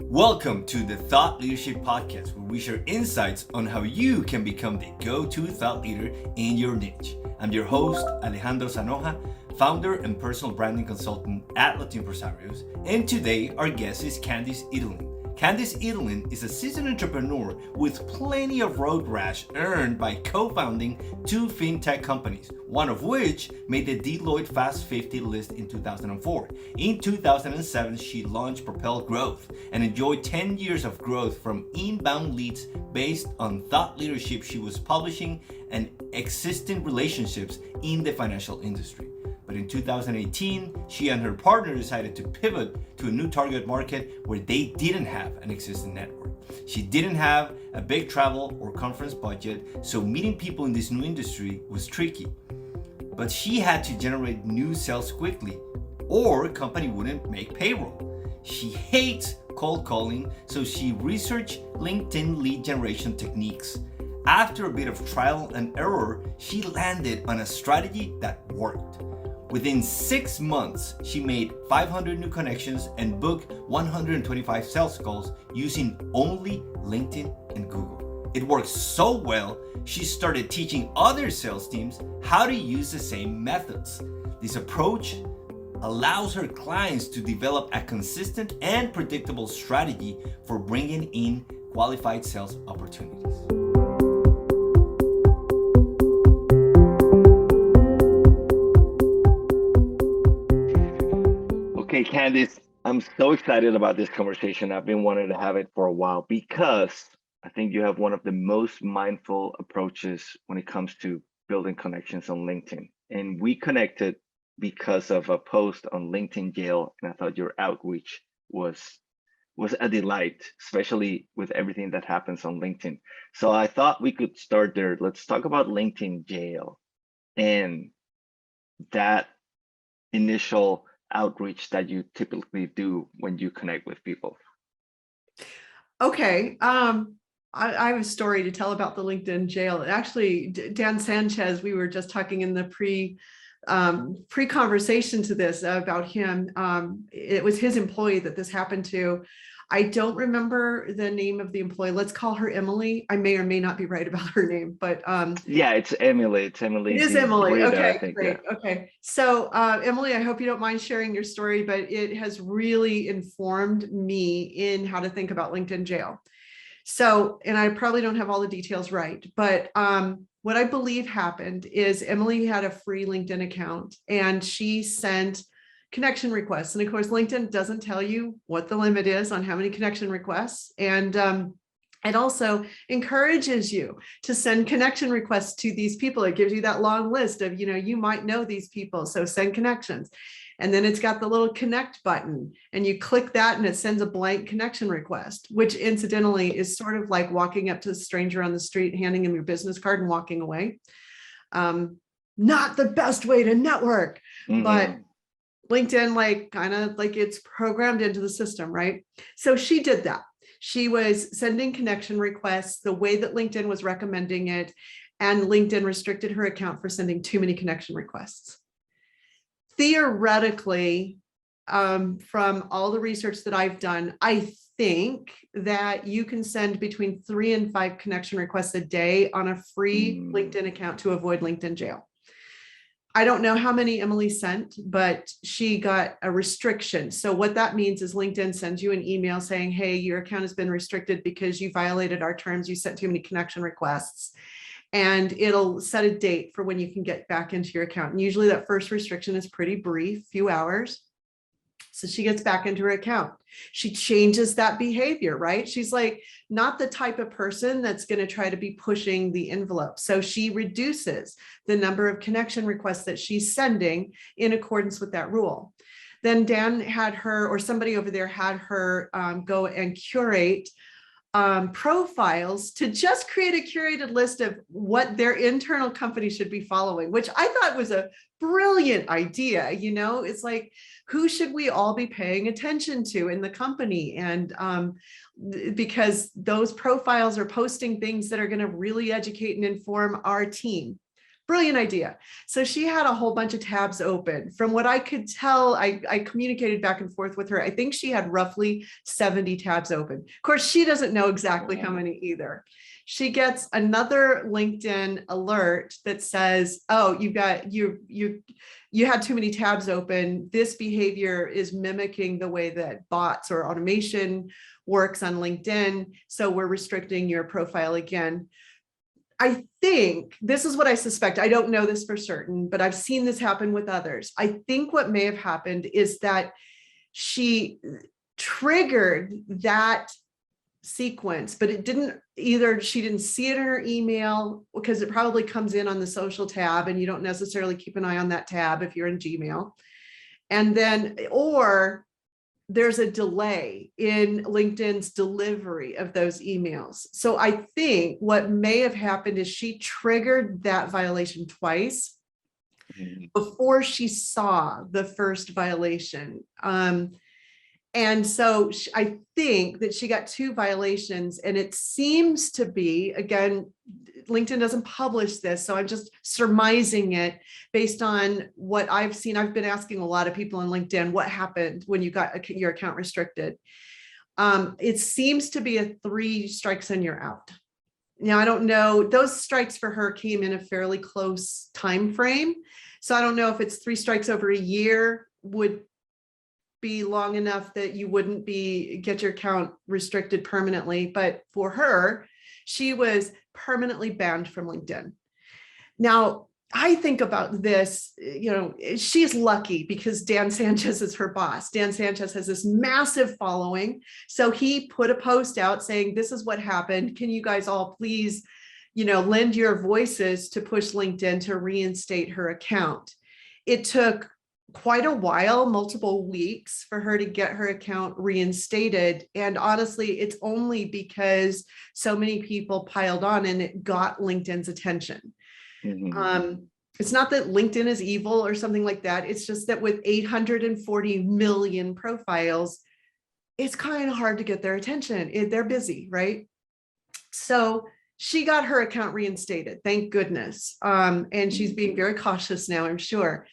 Welcome to the Thought Leadership Podcast, where we share insights on how you can become the go-to thought leader in your niche. I'm your host, Alejandro Sanoja, founder and personal branding consultant at Latin Empresarios, and today our guest is Candyce Edelen. Candyce Edelen is a seasoned entrepreneur with plenty of road rash earned by co-founding two fintech companies, one of which made the Deloitte Fast 50 list in 2004. In 2007, she launched PropelGrowth and enjoyed 10 years of growth from inbound leads based on thought leadership she was publishing and existing relationships in the financial industry. But in 2018, she and her partner decided to pivot to a new target market where they didn't have an existing network. She didn't have a big travel or conference budget, so meeting people in this new industry was tricky. But she had to generate new sales quickly, or a company wouldn't make payroll. She hates cold calling, so she researched LinkedIn lead generation techniques. After a bit of trial and error, she landed on a strategy that worked. Within 6 months, she made 500 new connections and booked 125 sales calls using only LinkedIn and Google. It worked so well, she started teaching other sales teams how to use the same methods. This approach allows her clients to develop a consistent and predictable strategy for bringing in qualified sales opportunities. Okay, Candyce, I'm so excited about this conversation. I've been wanting to have it for a while because I think you have one of the most mindful approaches when it comes to building connections on LinkedIn. And we connected because of a post on LinkedIn Jail, and I thought your outreach was a delight, especially with everything that happens on LinkedIn. So I thought we could start there. Let's talk about LinkedIn Jail and that initial outreach that you typically do when you connect with people. Okay. I have a story to tell about the LinkedIn Jail. Actually, Dan Sanchez, we were just talking in the pre-conversation to this about him. It was his employee that this happened to. I don't remember the name of the employee. Let's call her Emily. I may or may not be right about her name, but yeah, it's Emily. It's Emily. It is Emily. Rita, okay, I think, great. Yeah. Okay, so Emily, I hope you don't mind sharing your story, but it has really informed me in how to think about LinkedIn Jail. So, and I probably don't have all the details right, but what I believe happened is Emily had a free LinkedIn account and she sent connection requests. And of course, LinkedIn doesn't tell you what the limit is on how many connection requests. And it also encourages you to send connection requests to these people. It gives you that long list of, you might know these people, so send connections. And then it's got the little connect button and you click that and it sends a blank connection request, which incidentally is sort of like walking up to a stranger on the street, handing him your business card and walking away. Not the best way to network, but LinkedIn, kind of like it's programmed into the system, right? So she did that. She was sending connection requests the way that LinkedIn was recommending it, and LinkedIn restricted her account for sending too many connection requests. Theoretically, from all the research that I've done, I think that you can send between 3 and 5 connection requests a day on a free LinkedIn account to avoid LinkedIn Jail. I don't know how many Emily sent, but she got a restriction. So what that means is LinkedIn sends you an email saying, hey, your account has been restricted because you violated our terms. You sent too many connection requests. And it'll set a date for when you can get back into your account. And usually that first restriction is pretty brief, few hours. So she gets back into her account. She changes that behavior, right? She's like not the type of person that's going to try to be pushing the envelope. So she reduces the number of connection requests that she's sending in accordance with that rule. Then Dan had her, or somebody over there had her go and curate profiles to just create a curated list of what their internal company should be following, which I thought was a brilliant idea. It's like, who should we all be paying attention to in the company? And because those profiles are posting things that are going to really educate and inform our team. Brilliant idea. So she had a whole bunch of tabs open. From what I could tell, I communicated back and forth with her. I think she had roughly 70 tabs open. Of course, she doesn't know exactly how many either. She gets another LinkedIn alert that says, oh, you had too many tabs open. This behavior is mimicking the way that bots or automation works on LinkedIn. So we're restricting your profile again. I think this is what I suspect. I don't know this for certain, but I've seen this happen with others. I think what may have happened is that she triggered that sequence, but it didn't either. She didn't see it in her email because it probably comes in on the social tab and you don't necessarily keep an eye on that tab if you're in Gmail. And then, or there's a delay in LinkedIn's delivery of those emails. So I think what may have happened is she triggered that violation twice before she saw the first violation. And so I think that she got 2 violations, and it seems to be, again, LinkedIn doesn't publish this, so I'm just surmising it based on what I've seen. I've been asking a lot of people on LinkedIn, what happened when you got your account restricted? It seems to be a 3 strikes and you're out. Now, I don't know, those strikes for her came in a fairly close time frame. So I don't know if it's 3 strikes over a year would be long enough that you wouldn't get your account restricted permanently. But for her, she was permanently banned from LinkedIn. Now, I think about this, she's lucky because Dan Sanchez is her boss. Dan Sanchez has this massive following. So he put a post out saying, this is what happened. Can you guys all please, lend your voices to push LinkedIn to reinstate her account? It took quite a while, multiple weeks, for her to get her account reinstated. And honestly, it's only because so many people piled on and it got LinkedIn's attention. It's not that LinkedIn is evil or something like that. It's just that with 840 million profiles, it's kind of hard to get their attention. They're busy, right? So she got her account reinstated, thank goodness. And she's being very cautious now, I'm sure.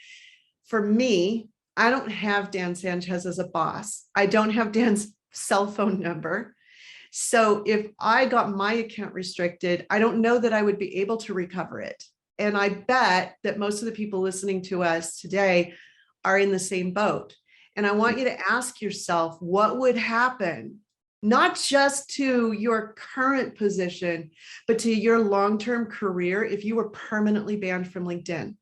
For me, I don't have Dan Sanchez as a boss. I don't have Dan's cell phone number. So if I got my account restricted, I don't know that I would be able to recover it. And I bet that most of the people listening to us today are in the same boat. And I want you to ask yourself, what would happen, not just to your current position, but to your long-term career if you were permanently banned from LinkedIn?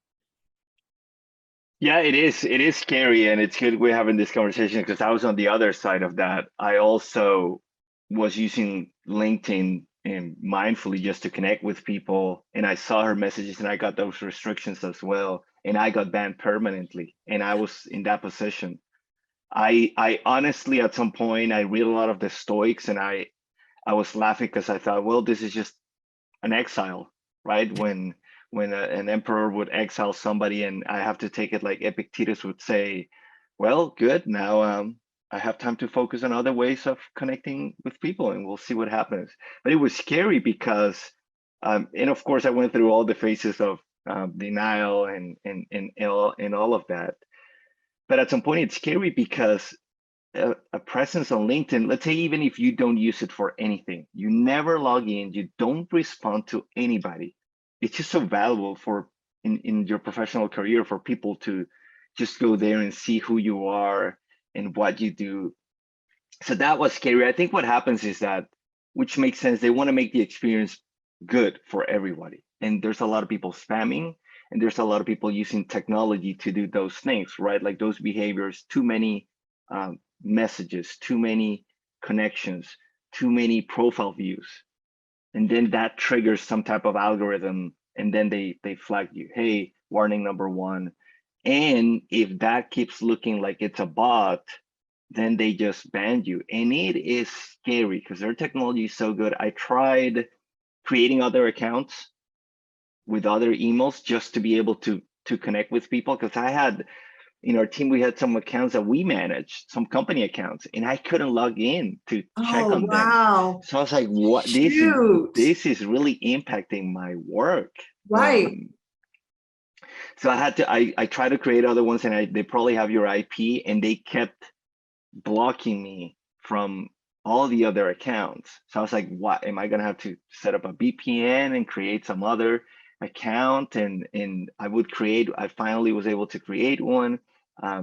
Yeah, it is. It is scary, and it's good we're having this conversation because I was on the other side of that. I also was using LinkedIn and mindfully just to connect with people, and I saw her messages, and I got those restrictions as well, and I got banned permanently, and I was in that position. I honestly, at some point, I read a lot of the Stoics, and I was laughing because I thought, well, this is just an exile, right? When an emperor would exile somebody, and I have to take it like Epictetus would say, well, good, now I have time to focus on other ways of connecting with people, and we'll see what happens. But it was scary because, and of course, I went through all the phases of denial and all of that. But at some point, it's scary because a presence on LinkedIn, let's say even if you don't use it for anything, you never log in, you don't respond to anybody, it's just so valuable for in your professional career for people to just go there and see who you are and what you do. So that was scary. I think what happens is that, which makes sense, they want to make the experience good for everybody. And there's a lot of people spamming, and there's a lot of people using technology to do those things, right? Like those behaviors, too many messages, too many connections, too many profile views. And then that triggers some type of algorithm, and then they flag you, hey, warning number 1. And if that keeps looking like it's a bot, then they just ban you. And it is scary because their technology is so good. I tried creating other accounts with other emails just to be able to connect with people, because I had, in our team, we had some accounts that we managed, some company accounts, and I couldn't log in to check on them. So I was like, what? This is really impacting my work. Right. So I tried to create other ones, and they probably have your IP, and they kept blocking me from all the other accounts. So I was like, what, am I gonna have to set up a VPN and create some other account? And I finally was able to create one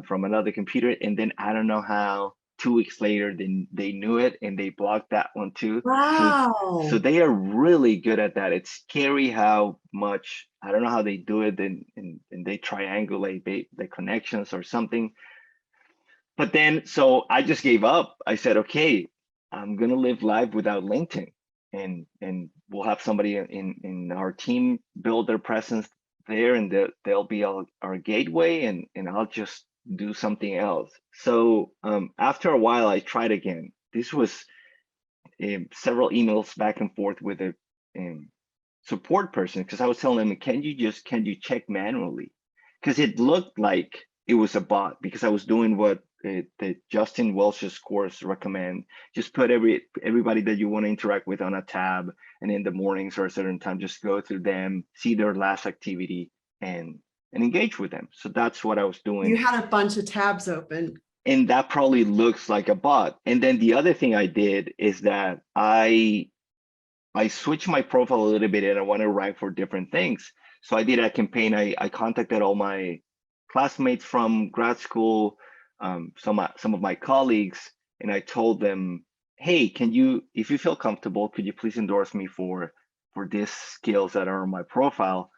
from another computer. And then I don't know how 2 weeks later, they knew it and they blocked that one too. Wow. So they are really good at that. It's scary how much, I don't know how they do it, and they triangulate the connections or something. But then, so I just gave up. I said, okay, I'm gonna live life without LinkedIn, and we'll have somebody in our team build their presence there, and they'll be our gateway, and I'll just do something else. So after a while, I tried again. This was several emails back and forth with a support person, because I was telling them, can you check manually? Because it looked like it was a bot, because I was doing what the Justin Welch's course recommend. Just put everybody that you want to interact with on a tab, and in the mornings or a certain time, just go through them, see their last activity, and engage with them. So that's what I was doing. You had a bunch of tabs open. And that probably looks like a bot. And then the other thing I did is that I switched my profile a little bit, and I want to rank for different things. So I did a campaign. I contacted all my classmates from grad school, some of my colleagues, and I told them, hey, if you feel comfortable, could you please endorse me for these skills that are on my profile?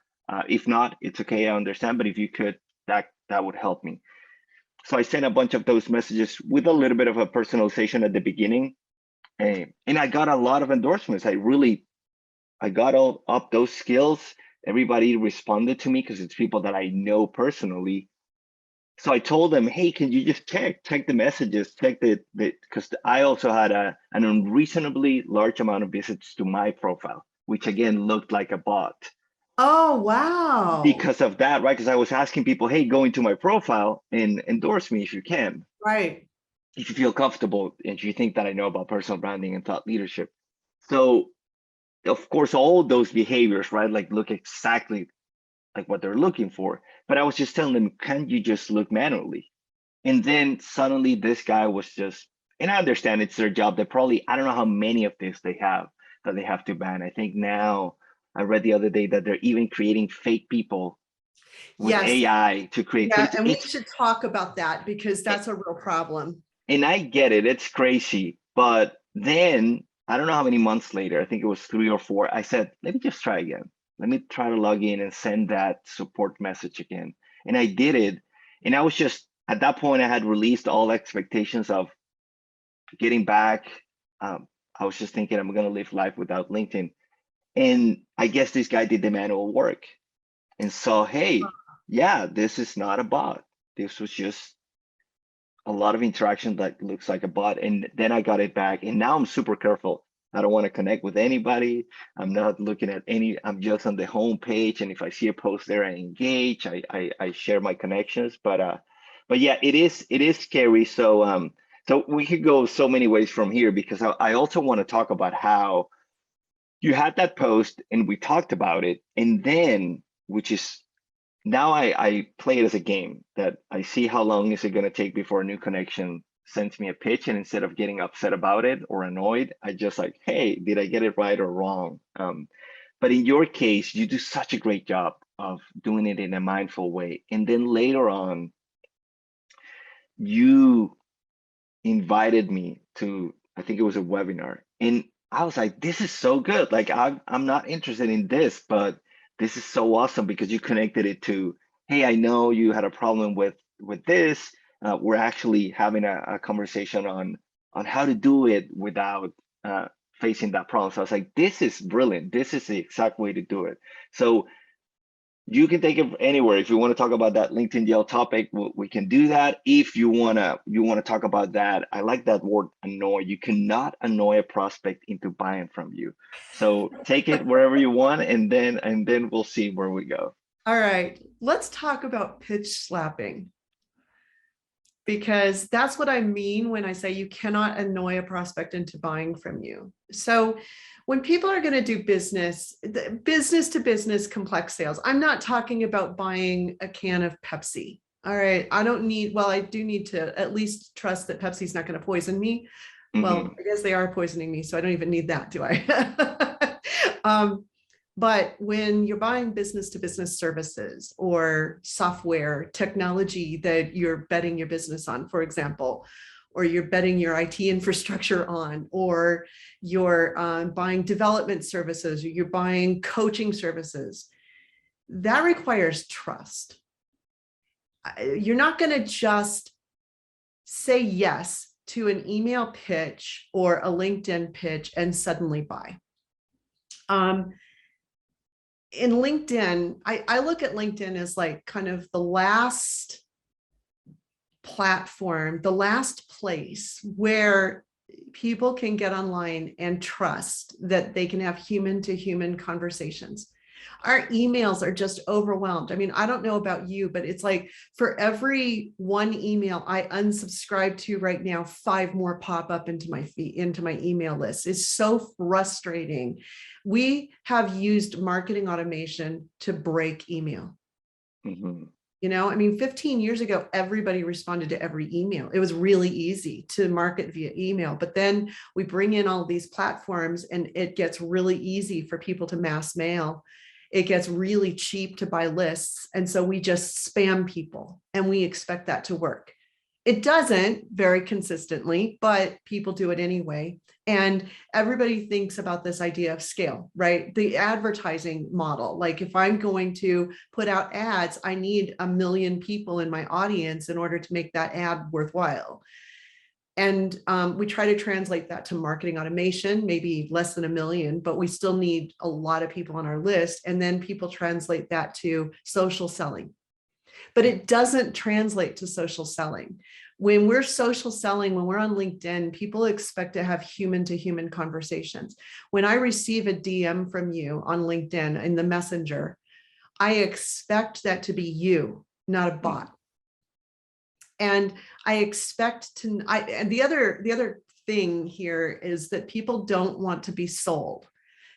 If not, it's okay, I understand, but if you could, that would help me. So I sent a bunch of those messages with a little bit of a personalization at the beginning, and I got a lot of endorsements. I got all up those skills. Everybody responded to me because it's people that I know personally. So I told them, hey, can you just check the messages, check because I also had an unreasonably large amount of visits to my profile, which again looked like a bot. Oh, wow. Because of that, right? Because I was asking people, hey, go into my profile and endorse me if you can. Right. If you feel comfortable and you think that I know about personal branding and thought leadership. So of course, all those behaviors, right? Like look exactly like what they're looking for. But I was just telling them, can you just look manually? And then suddenly this guy was just, and I understand it's their job. They probably, I don't know how many of this they have that they have to ban. I think now, I read the other day that they're even creating fake people with AI to create. Yeah, and we should talk about that, because that's a real problem. And I get it, it's crazy. But then I don't know how many months later, I think it was 3 or 4, I said, let me just try again. Let me try to log in and send that support message again. And I did it. And I was just, at that point, I had released all expectations of getting back. I was just thinking, I'm going to live life without LinkedIn. And I guess this guy did the manual work and saw, hey, yeah, this is not a bot. This was just a lot of interaction that looks like a bot. And then I got it back. And now I'm super careful. I don't want to connect with anybody. I'm not looking at I'm just on the home page. And if I see a post there, I engage, I share my connections. But yeah, it is scary. So so we could go so many ways from here, because I also want to talk about how you had that post and we talked about it. And then, which is now I play it as a game, that I see how long is it going to take before a new connection sends me a pitch, and instead of getting upset about it or annoyed, I just like, hey, did I get it right or wrong? But in your case, you do such a great job of doing it in a mindful way. And then later on, you invited me to, I think it was a webinar, and I was like, this is so good. Like I'm not interested in this, but this is so awesome, because you connected it to, hey, I know you had a problem with this. We're actually having a conversation on how to do it without facing that problem. So I was like, this is brilliant. This is the exact way to do it. So you can take it anywhere. If you want to talk about that LinkedIn Yell topic, we can do that. If you wanna talk about that, I like that word, annoy. You cannot annoy a prospect into buying from you. So take it wherever you want, and then we'll see where we go. All right, let's talk about pitch slapping. because that's what I mean when I say you cannot annoy a prospect into buying from you. So when people are going to do business to business complex sales, I'm not talking about buying a can of Pepsi. All right. I do need to at least trust that Pepsi's not going to poison me. Well, I guess they are poisoning me, so I don't even need that, do I? But when you're buying business to business services or software technology that you're betting your business on, for example, or you're betting your IT infrastructure on, or you're buying development services, or you're buying coaching services, that requires trust. You're not going to just say yes to an email pitch or a LinkedIn pitch and suddenly buy. In LinkedIn, I look at LinkedIn as like kind of the last platform, the last place where people can get online and trust that they can have human to human conversations. Our emails are just overwhelmed. I mean, I don't know about you, but it's like for every one email I unsubscribe to right now, 5 more pop up into my feed, into my email list. It's so frustrating. We have used marketing automation to break email. You know, I mean, 15 years ago, everybody responded to every email. It was really easy to market via email, but then we bring in all these platforms and it gets really easy for people to mass mail. It gets really cheap to buy lists. And so we just spam people and we expect that to work. It doesn't very consistently, but people do it anyway. And everybody thinks about this idea of scale, right? The advertising model. Like if I'm going to put out ads, I need 1 million people in my audience in order to make that ad worthwhile. And we try to translate that to marketing automation, maybe less than 1 million, but we still need a lot of people on our list. And then people translate that to social selling. But it doesn't translate to social selling. When we're social selling, when we're on LinkedIn, people expect to have human to human conversations. When I receive a DM from you on LinkedIn in the messenger, I expect that to be you, not a bot. And I expect to, and the other thing here is that people don't want to be sold.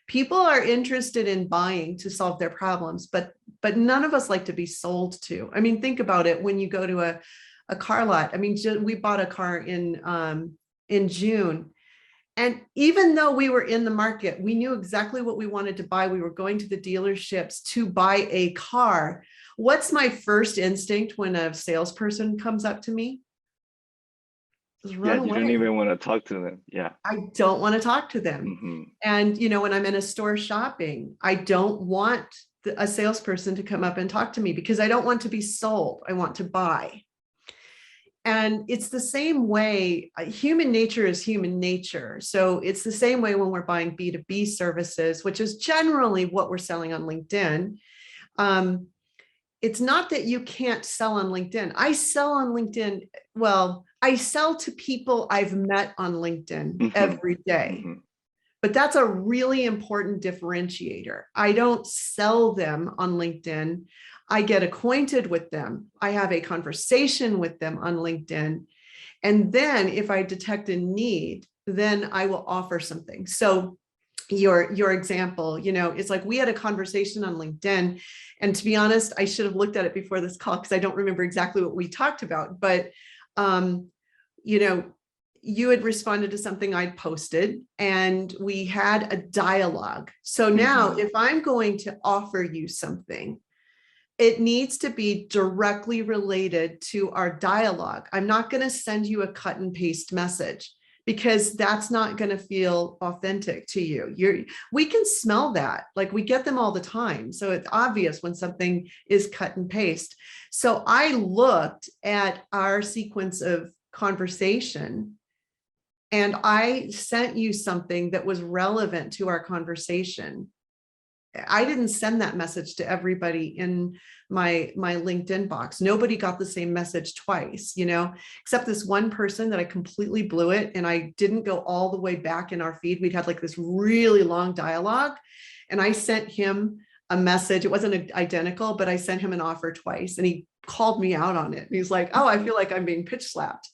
People are interested in buying to solve their problems, but none of us like to be sold to. I mean, think about it. When you go to a car lot, I mean, we bought a car in June. And even though we were in the market, we knew exactly what we wanted to buy. We were going to the dealerships to buy a car. What's my first instinct when a salesperson comes up to me? Just run away. You don't even want to talk to them. Yeah. I don't want to talk to them. And, you know, when I'm in a store shopping, I don't want a salesperson to come up and talk to me because I don't want to be sold. I want to buy. And it's the same way. Human nature is human nature. So it's the same way when we're buying B2B services, which is generally what we're selling on LinkedIn. It's not that you can't sell on LinkedIn. I sell on LinkedIn. Well, I sell to people I've met on LinkedIn every day. But that's a really important differentiator. I don't sell them on LinkedIn. I get acquainted with them. I have a conversation with them on LinkedIn. And then if I detect a need, then I will offer something. So your example, you know, it's like we had a conversation on LinkedIn. And to be honest, I should have looked at it before this call because I don't remember exactly what we talked about. But, you know, you had responded to something I'd posted and we had a dialogue. So now if I'm going to offer you something, it needs to be directly related to our dialogue. I'm not going to send you a cut and paste message because that's not going to feel authentic to you. We can smell that, like we get them all the time. So it's obvious when something is cut and paste. So I looked at our sequence of conversation and I sent you something that was relevant to our conversation. I didn't send that message to everybody in my LinkedIn box. Nobody got the same message twice, you know, except this one person that I completely blew it. And I didn't go all the way back in our feed. We'd had like this really long dialogue. And I sent him a message. It wasn't identical, but I sent him an offer twice and he called me out on it. And he's like, oh, I feel like I'm being pitch slapped.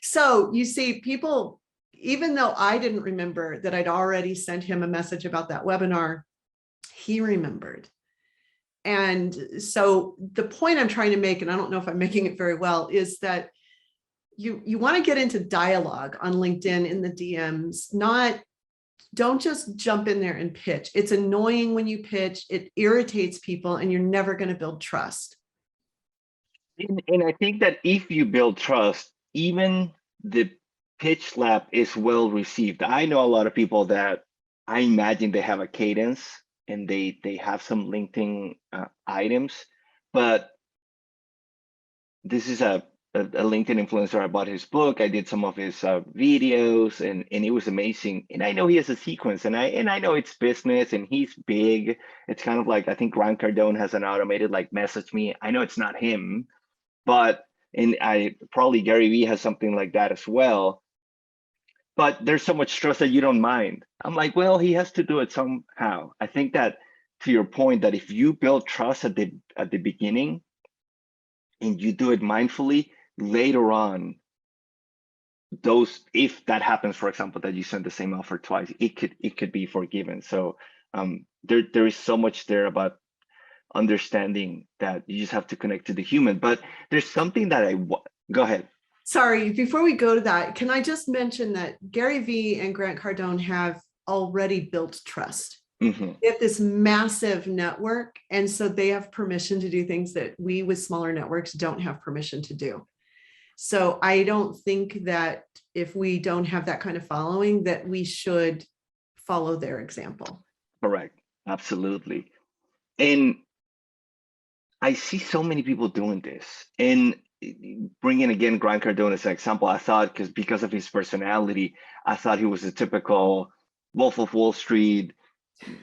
So you see, people, even though I didn't remember that I'd already sent him a message about that webinar, he remembered. And so the point I'm trying to make, and I don't know if I'm making it very well, is that you want to get into dialogue on LinkedIn in the DMs, don't just jump in there and pitch. It's annoying when you pitch, it irritates people, and you're never going to build trust. And I think that if you build trust, even the pitch slap is well received. I know a lot of people that I imagine they have a cadence and they have some LinkedIn items, but this is a LinkedIn influencer. I bought his book. I did some of his videos, and it was amazing. And I know he has a sequence, and I know it's business, and he's big. It's kind of like, I think Grant Cardone has an automated like message me. I know it's not him, but probably Gary Vee has something like that as well. But there's so much trust that you don't mind. I'm like, well, he has to do it somehow. I think that, to your point, that if you build trust at the beginning and you do it mindfully, later on, if that happens, for example, that you send the same offer twice, it could be forgiven. So there is so much there about understanding that you just have to connect to the human. But there's something that go ahead. Sorry, before we go to that, can I just mention that Gary Vee and Grant Cardone have already built trust. Mm-hmm. They have this massive network, and so they have permission to do things that we with smaller networks don't have permission to do. So I don't think that if we don't have that kind of following, that we should follow their example. Correct. Absolutely. And I see so many people doing this. And bringing again Grant Cardone as an example, I thought because of his personality, I thought he was a typical Wolf of Wall Street.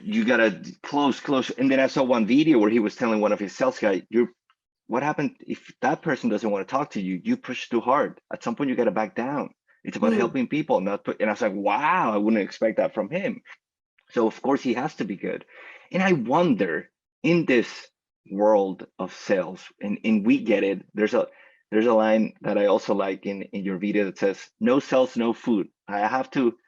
You gotta close. And then I saw one video where he was telling one of his sales guys, what happened if that person doesn't want to talk to you? You push too hard. At some point, you got to back down. It's about helping people, and I was like, wow, I wouldn't expect that from him. So of course he has to be good. And I wonder, in this world of sales, and we get it. There's a line that I also like in your video that says, "No sales, no food." I have to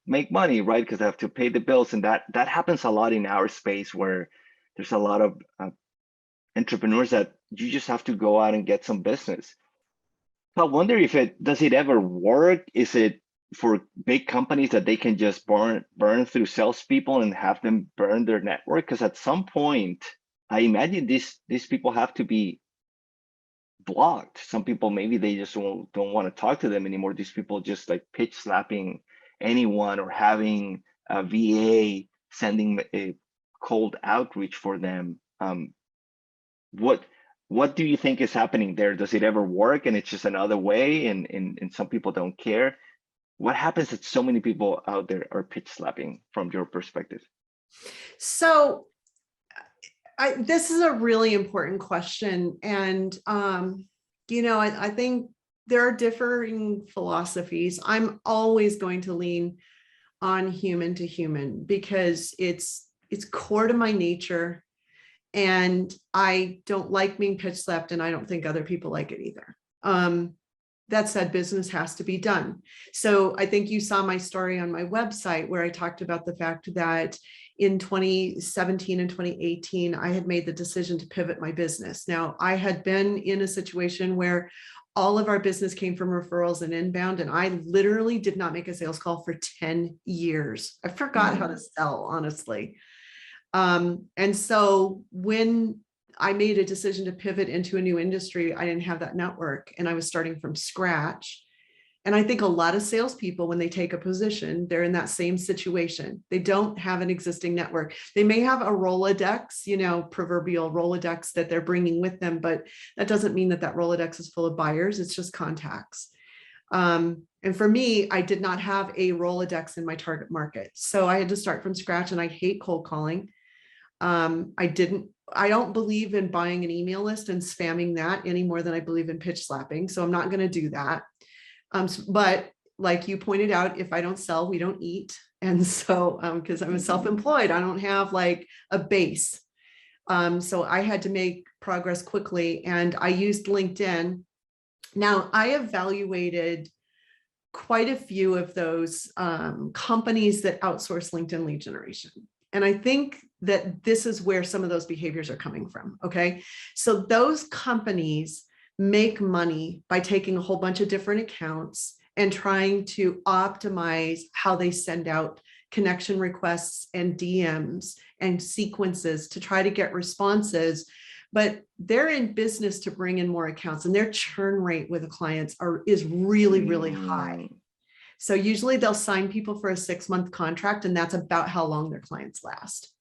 make money, right? Because I have to pay the bills, and that happens a lot in our space where there's a lot of entrepreneurs that you just have to go out and get some business. I wonder if does it ever work? Is it for big companies that they can just burn through salespeople and have them burn their network? Because at some point, I imagine these people have to be blocked. Some people, maybe they just don't want to talk to them anymore. These people just like pitch slapping anyone, or having a VA sending a cold outreach for them. What do you think is happening there? Does it ever work and it's just another way, and some people don't care? What happens that so many people out there are pitch slapping from your perspective? So this is a really important question. And, I think there are differing philosophies. I'm always going to lean on human to human because it's core to my nature. And I don't like being pitch slapped, and I don't think other people like it either. That said, business has to be done. So I think you saw my story on my website where I talked about the fact that in 2017 and 2018, I had made the decision to pivot my business. Now, I had been in a situation where all of our business came from referrals and inbound, and I literally did not make a sales call for 10 years. I forgot how to sell, honestly. And so when I made a decision to pivot into a new industry, I didn't have that network, and I was starting from scratch. And I think a lot of salespeople, when they take a position, they're in that same situation. They don't have an existing network. They may have a Rolodex, proverbial Rolodex that they're bringing with them, but that doesn't mean that Rolodex is full of buyers. It's just contacts. And for me, I did not have a Rolodex in my target market. So I had to start from scratch, and I hate cold calling. I don't believe in buying an email list and spamming that any more than I believe in pitch slapping. So I'm not going to do that. But like you pointed out, if I don't sell, we don't eat. And so, because I'm self-employed, I don't have like a base. So I had to make progress quickly, and I used LinkedIn. Now, I evaluated quite a few of those companies that outsource LinkedIn lead generation. And I think that this is where some of those behaviors are coming from. Okay. So those companies make money by taking a whole bunch of different accounts and trying to optimize how they send out connection requests and DMs and sequences to try to get responses. But they're in business to bring in more accounts, and their churn rate with the clients is really, really high. So usually they'll sign people for a 6-month contract, and that's about how long their clients last.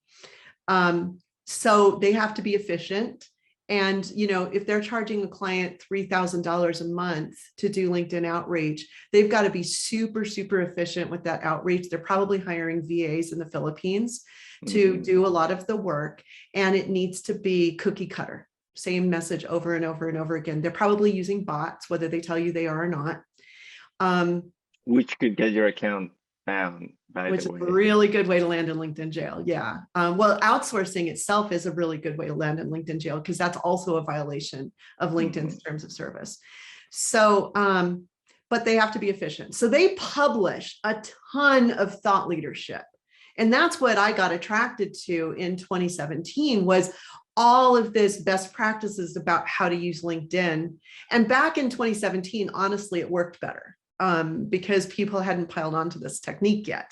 So they have to be efficient. And, you know, if they're charging a client $3,000 a month to do LinkedIn outreach, they've got to be super, super efficient with that outreach. They're probably hiring VAs in the Philippines to do a lot of the work, and it needs to be cookie cutter, same message over and over and over again. They're probably using bots, whether they tell you they are or not. Which could get your account bound, by Which the is way. a really good way to land in LinkedIn jail. Yeah. Well, outsourcing itself is a really good way to land in LinkedIn jail, because that's also a violation of LinkedIn's terms of service. So, but they have to be efficient. So they publish a ton of thought leadership. And that's what I got attracted to in 2017, was all of this best practices about how to use LinkedIn. And back in 2017, honestly, it worked better because people hadn't piled onto this technique yet.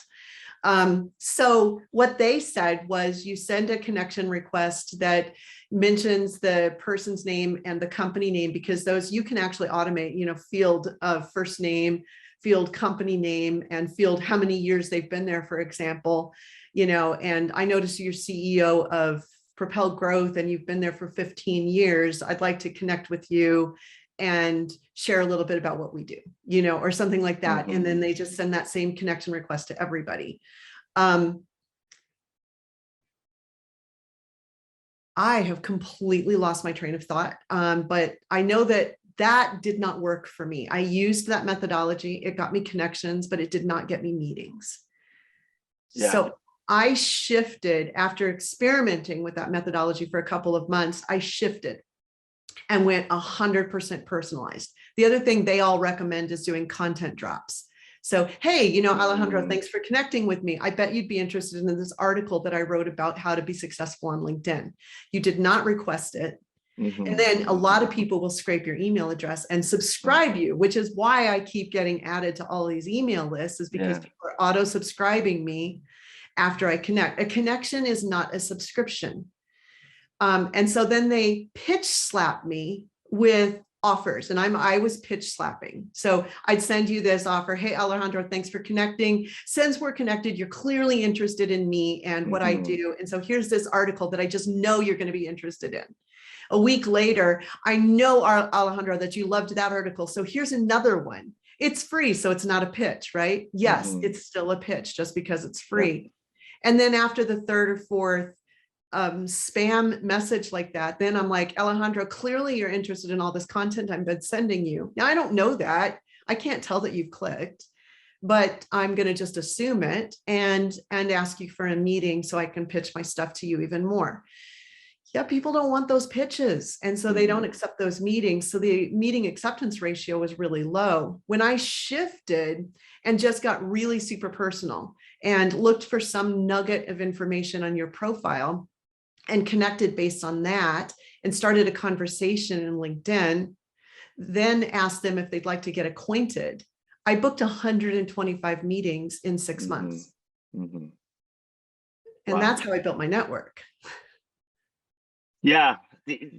So what they said was, you send a connection request that mentions the person's name and the company name, because those you can actually automate, you know, field of first name, field company name, and field how many years they've been there, for example, you know. And I noticed you're CEO of PropelGrowth and you've been there for 15 years. I'd like to connect with you and share a little bit about what we do, you know, or something like that. And then they just send that same connection request to everybody. I have completely lost my train of thought, but I know that that did not work for me. I used that methodology. It got me connections, but it did not get me meetings. Yeah. So I shifted after experimenting with that methodology for a couple of months. I shifted and went 100% personalized. The other thing they all recommend is doing content drops. So, hey, you know, Alejandro, thanks for connecting with me. I bet you'd be interested in this article that I wrote about how to be successful on LinkedIn. You did not request it. And then a lot of people will scrape your email address and subscribe you, which is why I keep getting added to all these email lists, is because people are auto subscribing me after I connect. A connection is not a subscription. And so then they pitch slap me with offers, and I was pitch slapping. So I'd send you this offer. Hey, Alejandro, thanks for connecting. Since we're connected, you're clearly interested in me and what I do. And so here's this article that I just know you're going to be interested in. A week later, I know, Alejandro, that you loved that article. So here's another one. It's free, so it's not a pitch, right? Yes, it's still a pitch just because it's free. And then after the third or fourth spam message like that, then I'm like, Alejandro, clearly you're interested in all this content I've been sending you. Now, I don't know that. I can't tell that you've clicked, but I'm going to just assume it and ask you for a meeting so I can pitch my stuff to you even more. Yeah, people don't want those pitches. And so they don't accept those meetings. So the meeting acceptance ratio was really low. When I shifted and just got really super personal and looked for some nugget of information on your profile and connected based on that and started a conversation in LinkedIn, then asked them if they'd like to get acquainted, I booked 125 meetings in 6 months. And that's how I built my network. Yeah,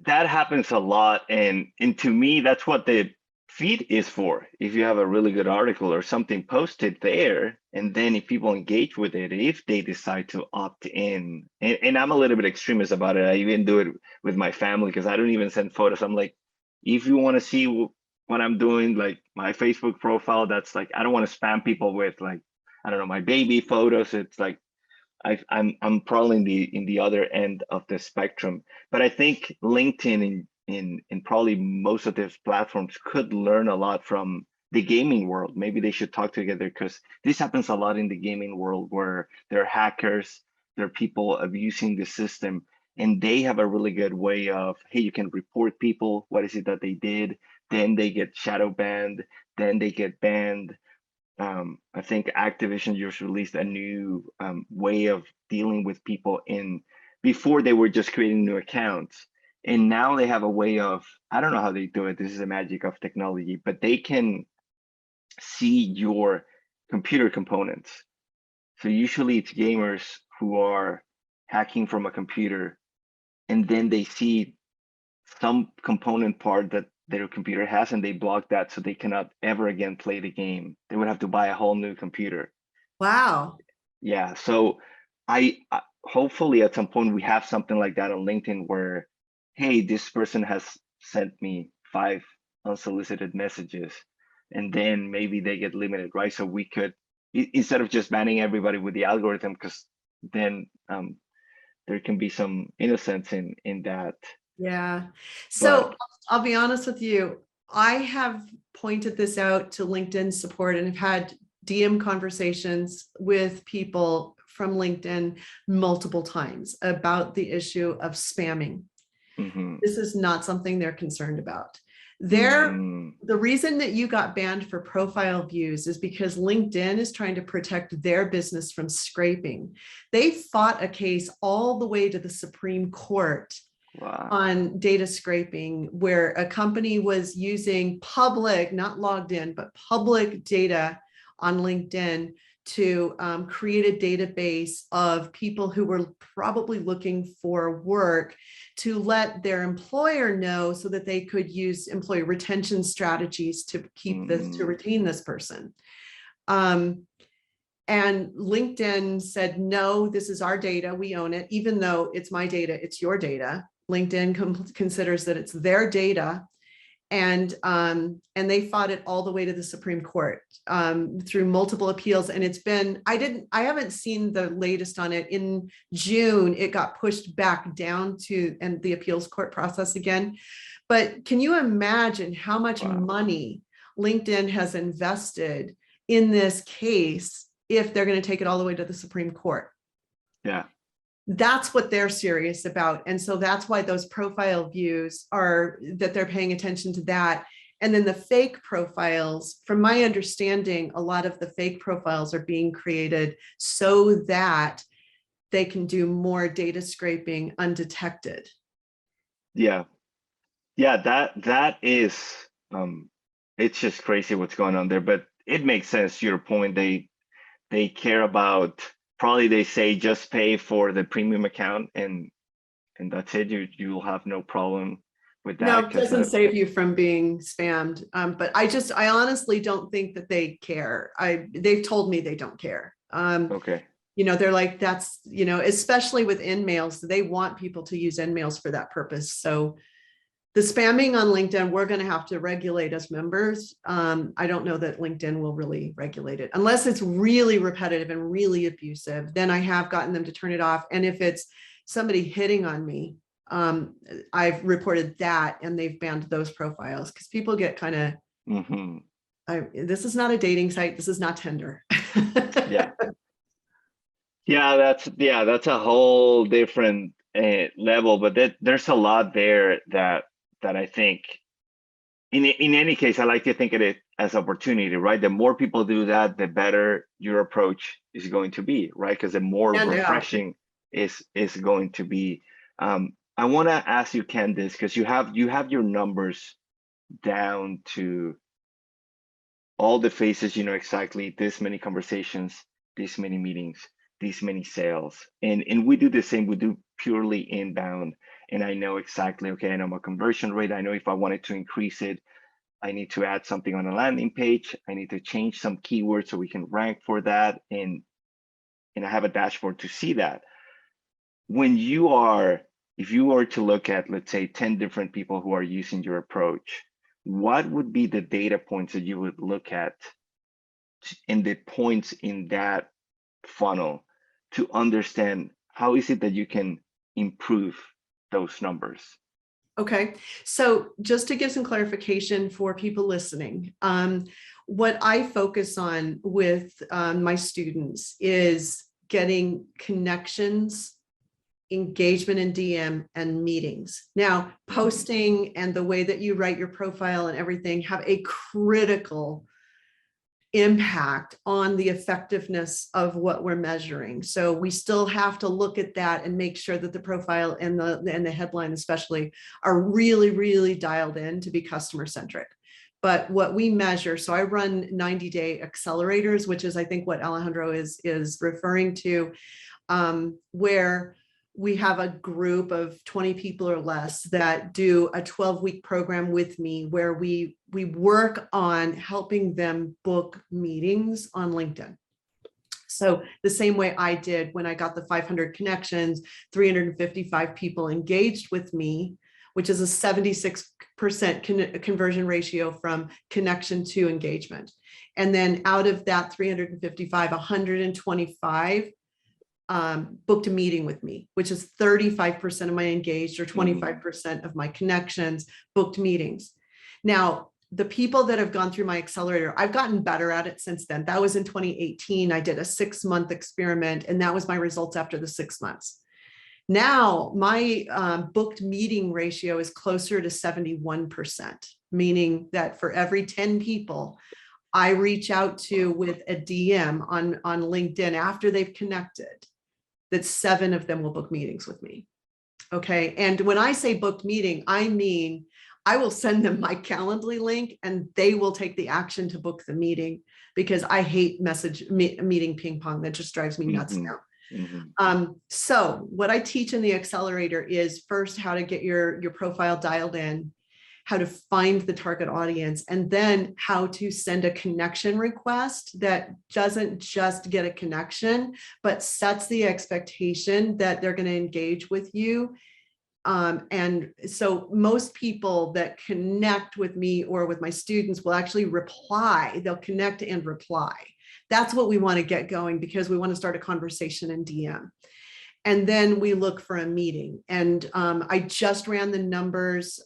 that happens a lot. And to me, that's what the feed is for. If you have a really good article or something posted there, and then if people engage with it, if they decide to opt in, and I'm a little bit extremist about it. I even do it with my family, because I don't even send photos. I'm like, if you want to see what I'm doing, like my Facebook profile, that's like, I don't want to spam people with, like, I don't know, my baby photos. It's like, I'm probably in the other end of the spectrum, but I think LinkedIn and probably most of these platforms could learn a lot from the gaming world. Maybe they should talk together, because this happens a lot in the gaming world where there are hackers, there are people abusing the system, and they have a really good way of, hey, you can report people. What is it that they did? Then they get shadow banned. Then they get banned. I think Activision just released a new way of dealing with people before they were just creating new accounts. And now they have a way of, I don't know how they do it. This is the magic of technology, but they can see your computer components. So usually it's gamers who are hacking from a computer, and then they see some component part that their computer has, and they block that, so they cannot ever again play the game. They would have to buy a whole new computer. Wow. Yeah. So I hopefully at some point we have something like that on LinkedIn where, hey, this person has sent me 5 unsolicited messages, and then maybe they get limited, right? So we could, instead of just banning everybody with the algorithm, because then there can be some innocence in that. Yeah. So But I'll be honest with you. I have pointed this out to LinkedIn support and have had DM conversations with people from LinkedIn multiple times about the issue of spamming. This is not something they're concerned about. The reason that you got banned for profile views is because LinkedIn is trying to protect their business from scraping. They fought a case all the way to the Supreme Court on data scraping, where a company was using public, not logged in, but public data on LinkedIn to create a database of people who were probably looking for work, to let their employer know so that they could use employee retention strategies to keep this, to retain this person. And LinkedIn said, no, this is our data, we own it, even though it's my data, it's your data. LinkedIn considers that it's their data. And they fought it all the way to the Supreme Court through multiple appeals. And it's been, I haven't seen the latest on it. In June, it got pushed back down to and the appeals court process again. But can you imagine how much money LinkedIn has invested in this case if they're going to take it all the way to the Supreme Court? Yeah. That's what they're serious about. And so that's why those profile views are, that they're paying attention to that. And then the fake profiles, from my understanding, a lot of the fake profiles are being created so that they can do more data scraping undetected. Yeah. Yeah, that is, it's just crazy what's going on there, but it makes sense to your point. They care about, probably they say just pay for the premium account and that's it. You'll have no problem with that. No, it doesn't save you from being spammed. But I honestly don't think that they care. They've told me they don't care. Okay. You know, they're like, that's, you know, especially with InMails, they want people to use InMails for that purpose. So the spamming on LinkedIn, we're going to have to regulate as members. I don't know that LinkedIn will really regulate it unless it's really repetitive and really abusive. Then I have gotten them to turn it off. And if it's somebody hitting on me, I've reported that and they've banned those profiles because people get kind of, this is not a dating site. This is not Tinder. Yeah. Yeah, that's a whole different level, but there's a lot there that I think in any case, I like to think of it as opportunity, right? The more people do that, the better your approach is going to be, right? Because the more refreshing is going to be. I want to ask you, Candice, because you have your numbers down to all the phases, you know exactly this many conversations, this many meetings, these many sales. And we do the same, we do purely inbound. And I know exactly, okay, I know my conversion rate. I know if I wanted to increase it, I need to add something on a landing page. I need to change some keywords so we can rank for that. And I have a dashboard to see that. When if you were to look at, let's say 10 different people who are using your approach, what would be the data points that you would look at in the points in that funnel to understand how is it that you can improve those numbers? Okay, so just to give some clarification for people listening, what I focus on with my students is getting connections, engagement in DM, and meetings. Now, posting and the way that you write your profile and everything have a critical impact on the effectiveness of what we're measuring. So we still have to look at that and make sure that the profile and the headline especially are really, really dialed in to be customer centric. But what we measure, so I run 90-day accelerators, which is I think what Alejandro is referring to, where we have a group of 20 people or less that do a 12-week program with me where we work on helping them book meetings on LinkedIn. So the same way I did when I got the 500 connections, 355 people engaged with me, which is a 76% conversion ratio from connection to engagement. And then out of that 355, 125 booked a meeting with me, which is 35% of my engaged or 25% of my connections booked meetings. Now, the people that have gone through my accelerator, I've gotten better at it since then. That was in 2018. I did a 6-month experiment, and that was my results after the 6 months. Now, my booked meeting ratio is closer to 71%, meaning that for every 10 people I reach out to with a DM on LinkedIn after they've connected, that 7 of them will book meetings with me. Okay. And when I say booked meeting, I mean, I will send them my Calendly link and they will take the action to book the meeting, because I hate meeting ping pong. That just drives me nuts now. So what I teach in the accelerator is first how to get your profile dialed in, how to find the target audience, and then how to send a connection request that doesn't just get a connection, but sets the expectation that they're going to engage with you. And so most people that connect with me or with my students will actually reply. They'll connect and reply. That's what we want to get going, because we want to start a conversation in DM. And then we look for a meeting. And I just ran the numbers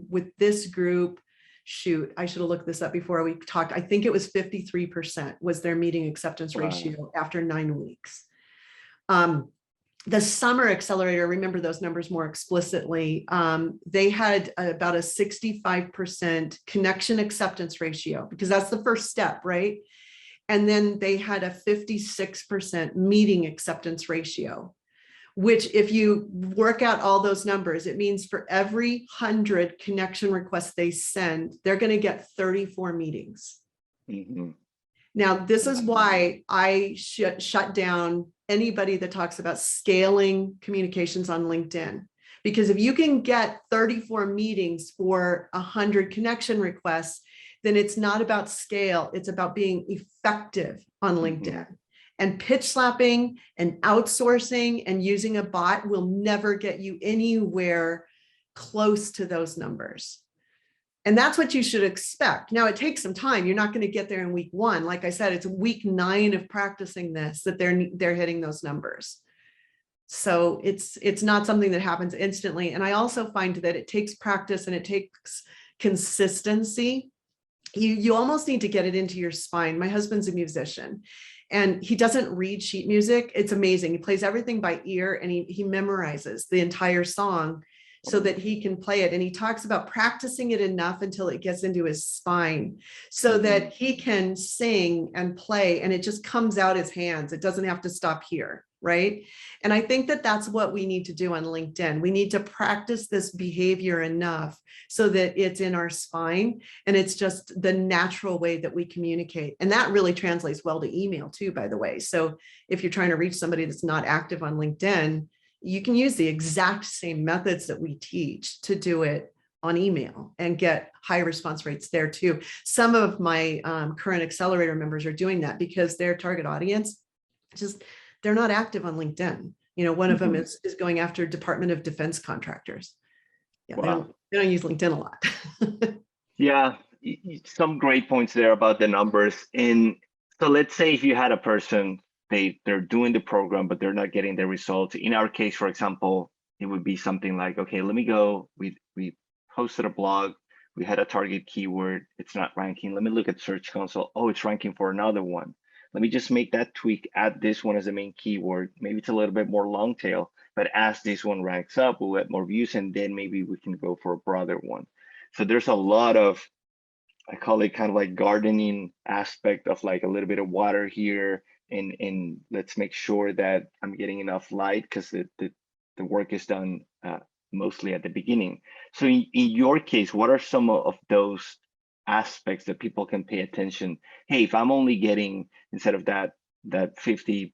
with this group. Shoot, I should have looked this up before we talked. I think it was 53% was their meeting acceptance ratio after 9 weeks. The summer accelerator, remember those numbers more explicitly, they had about a 65% connection acceptance ratio, because that's the first step, right? And then they had a 56% meeting acceptance ratio, which if you work out all those numbers, it means for every 100 connection requests they send, they're going to get 34 meetings. Now, this is why I shut down anybody that talks about scaling communications on LinkedIn. Because if you can get 34 meetings for 100 connection requests, then it's not about scale. It's about being effective on LinkedIn. And pitch slapping and outsourcing and using a bot will never get you anywhere close to those numbers. And that's what you should expect. Now, it takes some time. You're not going to get there in week 1. Like I said, it's week 9 of practicing this that they're hitting those numbers. So it's not something that happens instantly. And I also find that it takes practice and it takes consistency. You almost need to get it into your spine. My husband's a musician and he doesn't read sheet music. It's amazing. He plays everything by ear and he memorizes the entire song so that he can play it. And he talks about practicing it enough until it gets into his spine so that he can sing and play and it just comes out his hands. It doesn't have to stop here, right? And I think that that's what we need to do on LinkedIn. We need to practice this behavior enough so that it's in our spine and it's just the natural way that we communicate. And that really translates well to email too, by the way. So if you're trying to reach somebody that's not active on LinkedIn, you can use the exact same methods that we teach to do it on email and get high response rates there too. Some of my current accelerator members are doing that because their target audience, they're not active on LinkedIn. You know, one of them is going after Department of Defense contractors. Yeah, wow. They don't use LinkedIn a lot. Yeah, some great points there about the numbers. And so let's say if you had a person, they're doing the program, but they're not getting the results. In our case, for example, it would be something like, okay, let me go. We posted a blog. we had a target keyword, it's not ranking. Let me look at Search Console. Oh, it's ranking for another one. Let me just make that tweak, add this one as a main keyword. Maybe it's a little bit more long tail, but as this one ranks up, we'll get more views, and then maybe we can go for a broader one. So there's a lot of, I call it kind of like gardening aspect of like a little bit of water here, and let's make sure that I'm getting enough light, because the work is done mostly at the beginning. So in your case, what are some of those aspects that people can pay attention? Hey, if I'm only getting, instead of that 53%,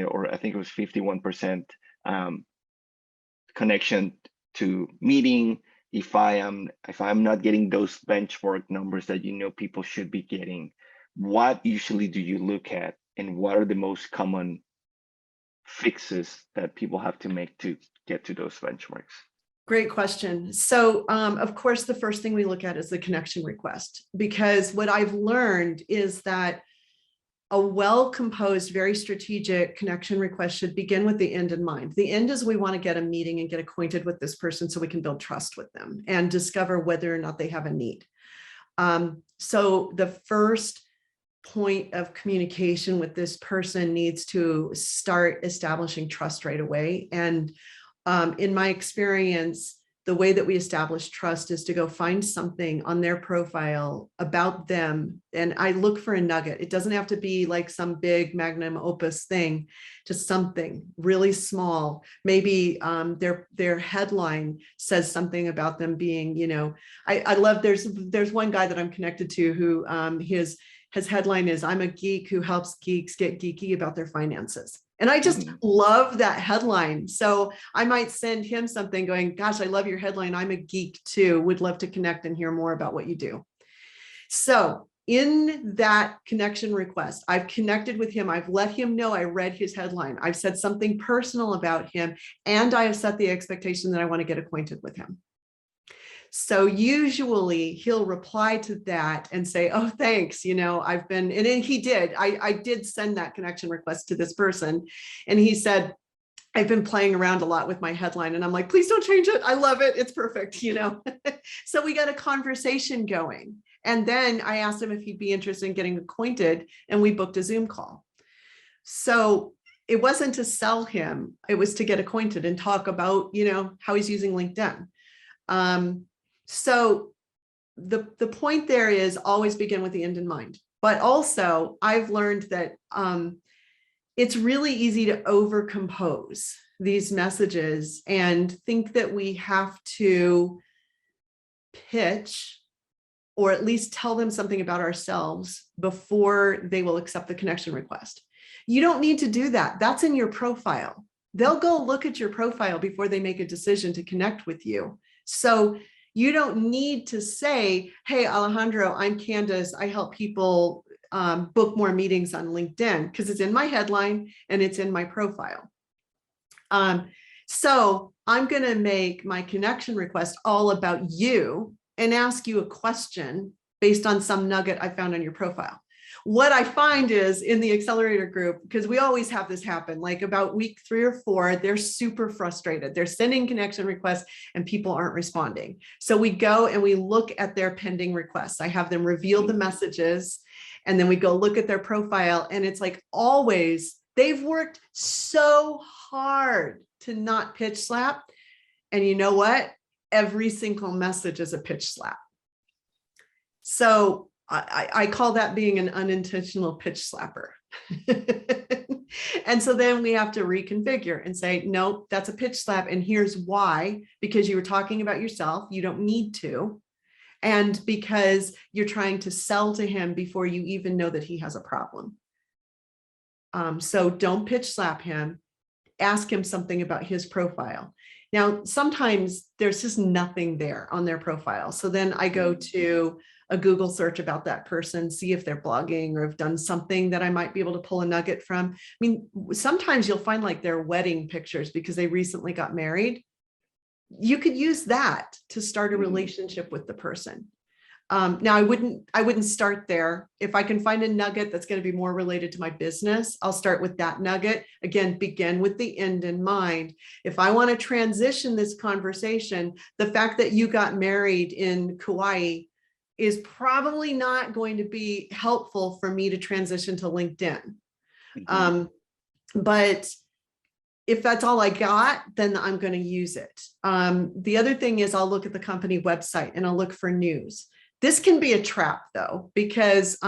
or I think it was 51% connection to meeting, if I'm not getting those benchmark numbers that people should be getting, what usually do you look at, and what are the most common fixes that people have to make to get to those benchmarks? Great question. So, of course, the first thing we look at is the connection request, because what I've learned is that a well-composed, very strategic connection request should begin with the end in mind. The end is we want to get a meeting and get acquainted with this person so we can build trust with them and discover whether or not they have a need. So the first point of communication with this person needs to start establishing trust right away. And in my experience, the way that we establish trust is to go find something on their profile about them. And I look for a nugget. It doesn't have to be like some big magnum opus thing, just something really small. Maybe their headline says something about them being, I love, there's one guy that I'm connected to who his headline is, "I'm a geek who helps geeks get geeky about their finances." And I just love that headline. So I might send him something going, "Gosh, I love your headline. I'm a geek too. Would love to connect and hear more about what you do." So in that connection request, I've connected with him. I've let him know I read his headline. I've said something personal about him, and I have set the expectation that I want to get acquainted with him. So usually he'll reply to that and say, "Oh, thanks. I've been," and then he did. I did send that connection request to this person. And he said, "I've been playing around a lot with my headline." And I'm like, "Please don't change it. I love it. It's perfect." So we got a conversation going. And then I asked him if he'd be interested in getting acquainted, and we booked a Zoom call. So it wasn't to sell him. It was to get acquainted and talk about, how he's using LinkedIn. So the point there is always begin with the end in mind. But also I've learned that it's really easy to overcompose these messages and think that we have to pitch or at least tell them something about ourselves before they will accept the connection request. You don't need to do that. That's in your profile. They'll go look at your profile before they make a decision to connect with you. So you don't need to say, "Hey, Alejandro, I'm Candice. I help people book more meetings on LinkedIn," because it's in my headline and it's in my profile. So I'm going to make my connection request all about you and ask you a question based on some nugget I found on your profile. What I find is in the accelerator group, because we always have this happen, like about week 3 or 4, they're super frustrated. They're sending connection requests and people aren't responding. So we go and we look at their pending requests. I have them reveal the messages, and then we go look at their profile. And it's like always, they've worked so hard to not pitch slap. And you know what? Every single message is a pitch slap. So I call that being an unintentional pitch slapper. And so then we have to reconfigure and say, "No, that's a pitch slap. And here's why: because you were talking about yourself, you don't need to. And because you're trying to sell to him before you even know that he has a problem. So don't pitch slap him. Ask him something about his profile." Now, sometimes there's just nothing there on their profile. So then I go to a Google search about that person, see if they're blogging or have done something that I might be able to pull a nugget from. I mean, sometimes you'll find like their wedding pictures because they recently got married. You could use that to start a relationship with the person. Now I wouldn't start there. If I can find a nugget that's going to be more related to my business, I'll start with that nugget. Again, begin with the end in mind. If I want to transition this conversation, the fact that you got married in Kauai is probably not going to be helpful for me to transition to LinkedIn. But if that's all I got, then I'm going to use it. The other thing is I'll look at the company website and I'll look for news. This can be a trap though, because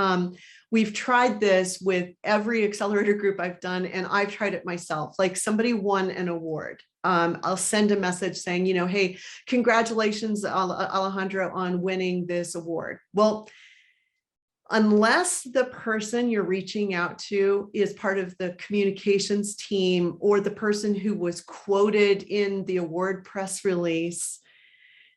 we've tried this with every accelerator group I've done, and I've tried it myself. Like somebody won an award. I'll send a message saying, hey, congratulations, Alejandro, on winning this award. Well, unless the person you're reaching out to is part of the communications team or the person who was quoted in the award press release,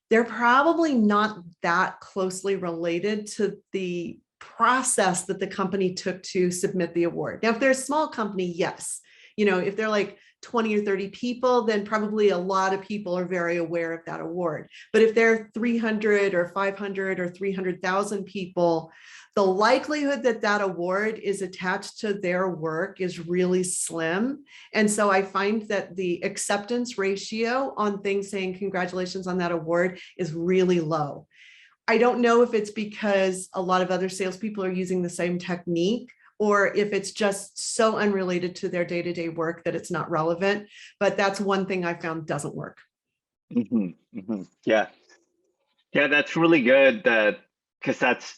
they're probably not that closely related to the process that the company took to submit the award. Now, if they're a small company, yes. If they're like 20 or 30 people, then probably a lot of people are very aware of that award. But if they're 300 or 500 or 300,000 people, the likelihood that that award is attached to their work is really slim. And so I find that the acceptance ratio on things saying congratulations on that award is really low. I don't know if it's because a lot of other salespeople are using the same technique, or if it's just so unrelated to their day-to-day work that it's not relevant. But that's one thing I found doesn't work. Yeah, that's really good. Because that's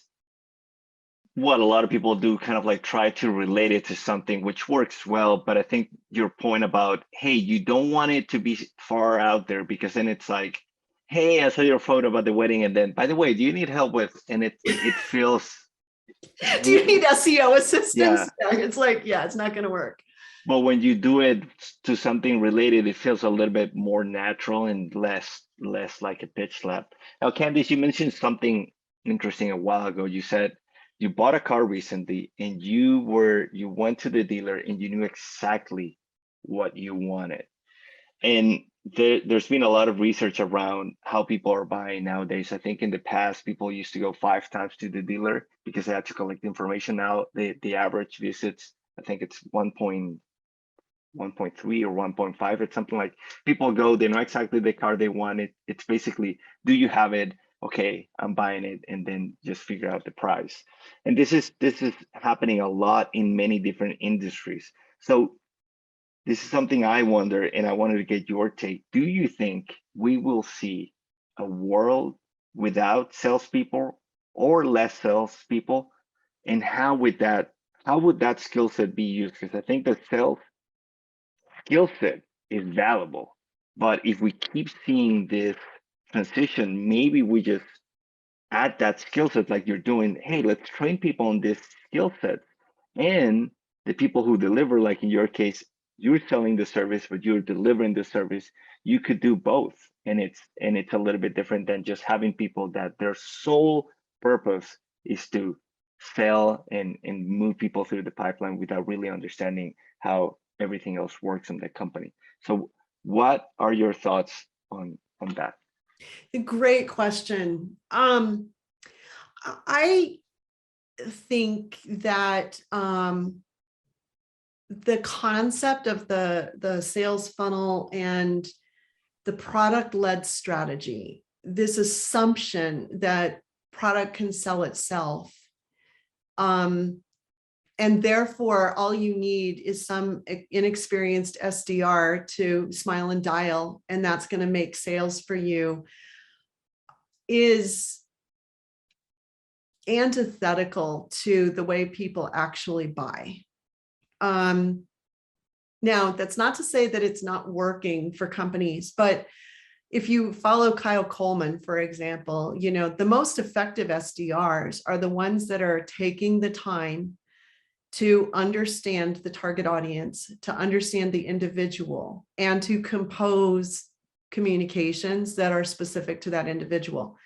what a lot of people do, kind of like try to relate it to something, which works well. But I think your point about, hey, you don't want it to be far out there, because then it's like, hey, I saw your photo about the wedding, and then, by the way, do you need help with, and it feels. Do you need SEO assistance? Yeah. It's like, it's not going to work. But when you do it to something related, it feels a little bit more natural and less like a pitch slap. Now, Candice, you mentioned something interesting a while ago. You said you bought a car recently, and you went to the dealer and you knew exactly what you wanted. And there's been a lot of research around how people are buying nowadays. I think in the past, people used to go 5 times to the dealer because they had to collect information. Now the average visits, I think it's 1.3 or 1.5. It's something like, people go, they know exactly the car they want. It's basically, do you have it? Okay, I'm buying it, and then just figure out the price. And this is happening a lot in many different industries. So this is something I wonder, and I wanted to get your take. Do you think we will see a world without salespeople or less salespeople? And how would that skill set be used? Because I think the sales skill set is valuable, but if we keep seeing this transition, maybe we just add that skill set like you're doing. Hey, let's train people on this skill set, and the people who deliver, like in your case, you're selling the service, but you're delivering the service. You could do both, and it's a little bit different than just having people that their sole purpose is to sell and move people through the pipeline without really understanding how everything else works in the company. So what are your thoughts on that? Great question. I think that the concept of the sales funnel and the product-led strategy, this assumption that product can sell itself, and therefore all you need is some inexperienced SDR to smile and dial, and that's going to make sales for you, is antithetical to the way people actually buy. Now, that's not to say that it's not working for companies, but if you follow Kyle Coleman, for example, the most effective SDRs are the ones that are taking the time to understand the target audience, to understand the individual, and to compose communications that are specific to that individual.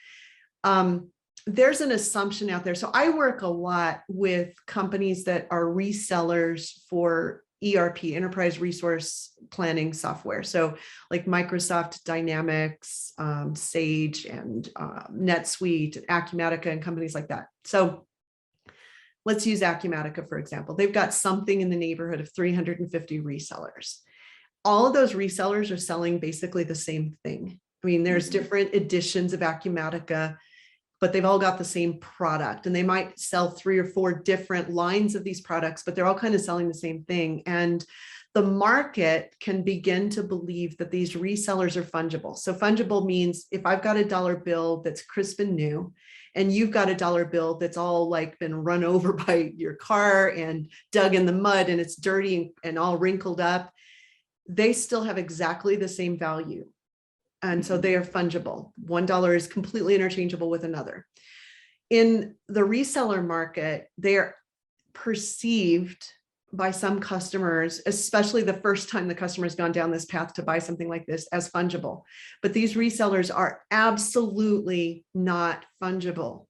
There's an assumption out there. So I work a lot with companies that are resellers for ERP, enterprise resource planning software. So like Microsoft Dynamics, Sage, and NetSuite, Acumatica, and companies like that. So let's use Acumatica, for example. They've got something in the neighborhood of 350 resellers. All of those resellers are selling basically the same thing. I mean, there's different editions of Acumatica, but they've all got the same product, and they might sell 3 or 4 different lines of these products, but they're all kind of selling the same thing. And the market can begin to believe that these resellers are fungible. So fungible means if I've got a dollar bill that's crisp and new, and you've got a dollar bill that's all like been run over by your car and dug in the mud and it's dirty and all wrinkled up, they still have exactly the same value. And so they are fungible. $1 is completely interchangeable with another. In the reseller market, they are perceived by some customers, especially the first time the customer has gone down this path to buy something like this, as fungible. But these resellers are absolutely not fungible.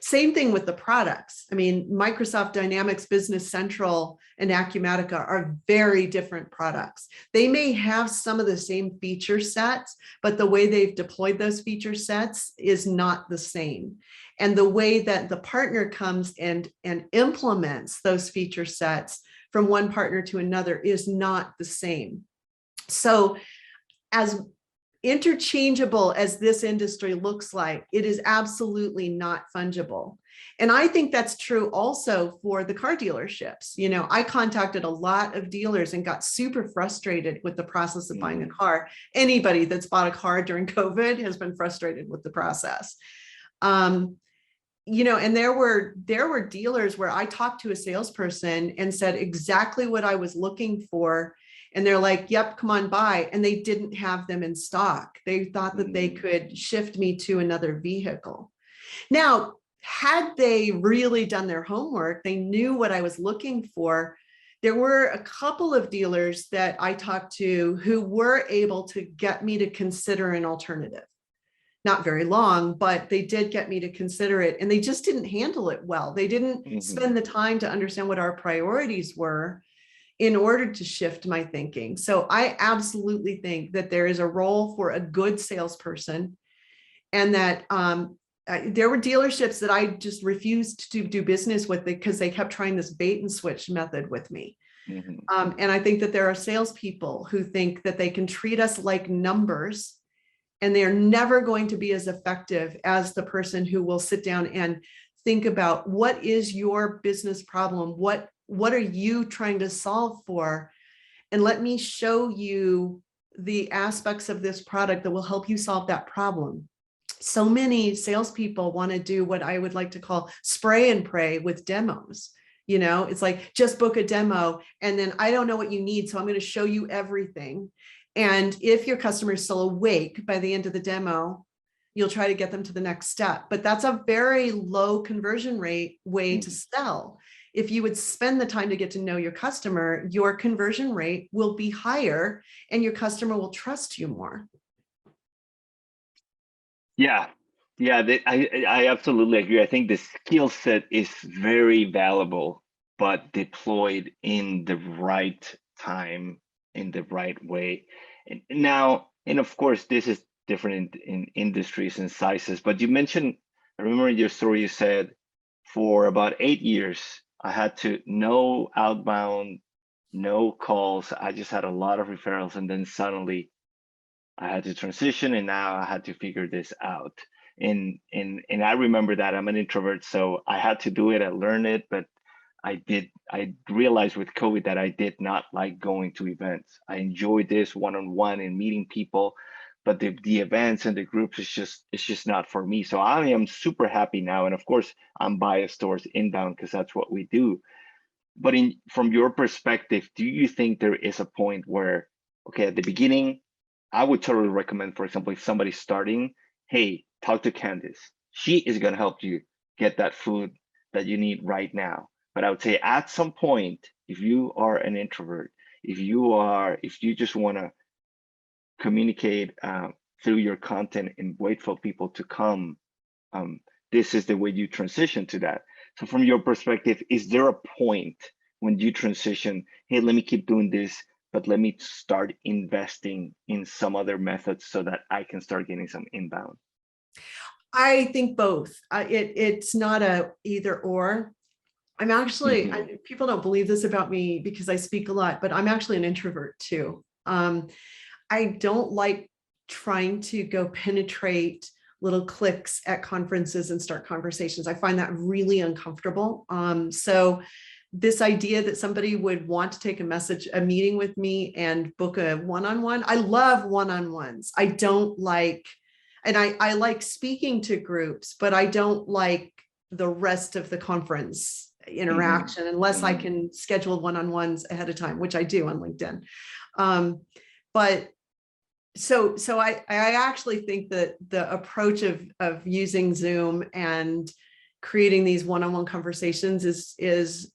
Same thing with the products. I mean, Microsoft Dynamics, Business Central, and Acumatica are very different products. They may have some of the same feature sets, but the way they've deployed those feature sets is not the same. And the way that the partner comes and implements those feature sets from one partner to another is not the same. So as interchangeable as this industry looks like, it is absolutely not fungible. And I think that's true also for the car dealerships. You know, I contacted a lot of dealers and got super frustrated with the process of buying a car. Anybody that's bought a car during COVID has been frustrated with the process. You know, and there were dealers where I talked to a salesperson and said exactly what I was looking for. And they're like, yep, come on by. And they didn't have them in stock. They thought that they could shift me to another vehicle. Now, had they really done their homework, they knew what I was looking for. There were a couple of dealers that I talked to who were able to get me to consider an alternative. Not very long, but they did get me to consider it, and they just didn't handle it well. They didn't spend the time to understand what our priorities were in order to shift my thinking. So I absolutely think that there is a role for a good salesperson, and that there were dealerships that I just refused to do business with because they kept trying this bait and switch method with me. And I think that there are salespeople who think that they can treat us like numbers, and they're never going to be as effective as the person who will sit down and think about what is your business problem? What are you trying to solve for? And let me show you the aspects of this product that will help you solve that problem. So many salespeople want to do what I would like to call spray and pray with demos. You know, it's like, just book a demo, and then I don't know what you need, so I'm going to show you everything. And if your customer is still awake by the end of the demo, you'll try to get them to the next step. But that's a very low conversion rate way to sell. If you would spend the time to get to know your customer, your conversion rate will be higher and your customer will trust you more. Yeah, I absolutely agree. I think the skill set is very valuable, but deployed in the right time, in the right way. And now, and of course, this is different in industries and sizes, but you mentioned, I remember in your story, you said for about 8 years, I had to no outbound, no calls. I just had a lot of referrals, and then suddenly I had to transition, and now I had to figure this out. And I remember that I'm an introvert, so I had to do it. I learned it, but I realized with COVID that I did not like going to events. I enjoyed this one-on-one and meeting people, but the events and the groups it's just not for me. So I am super happy now. And of course, I'm biased towards inbound because that's what we do. But from your perspective, do you think there is a point where, okay, at the beginning, I would totally recommend, for example, if somebody's starting, hey, talk to Candyce. She is going to help you get that food that you need right now. But I would say at some point, if you are an introvert, if you just want to communicate through your content and wait for people to come, this is the way you transition to that. So from your perspective, is there a point when you transition, hey, let me keep doing this, but let me start investing in some other methods so that I can start getting some inbound? I think both. It's not a either or. I'm actually, people don't believe this about me because I speak a lot, but I'm actually an introvert too. I don't like trying to go penetrate little cliques at conferences and start conversations. I find that really uncomfortable. So this idea that somebody would want to take a meeting with me and book a one-on-one, I love one-on-ones. I don't like, and I like speaking to groups, but I don't like the rest of the conference interaction unless I can schedule one-on-ones ahead of time, which I do on LinkedIn. But so I actually think that the approach of using Zoom and creating these one-on-one conversations is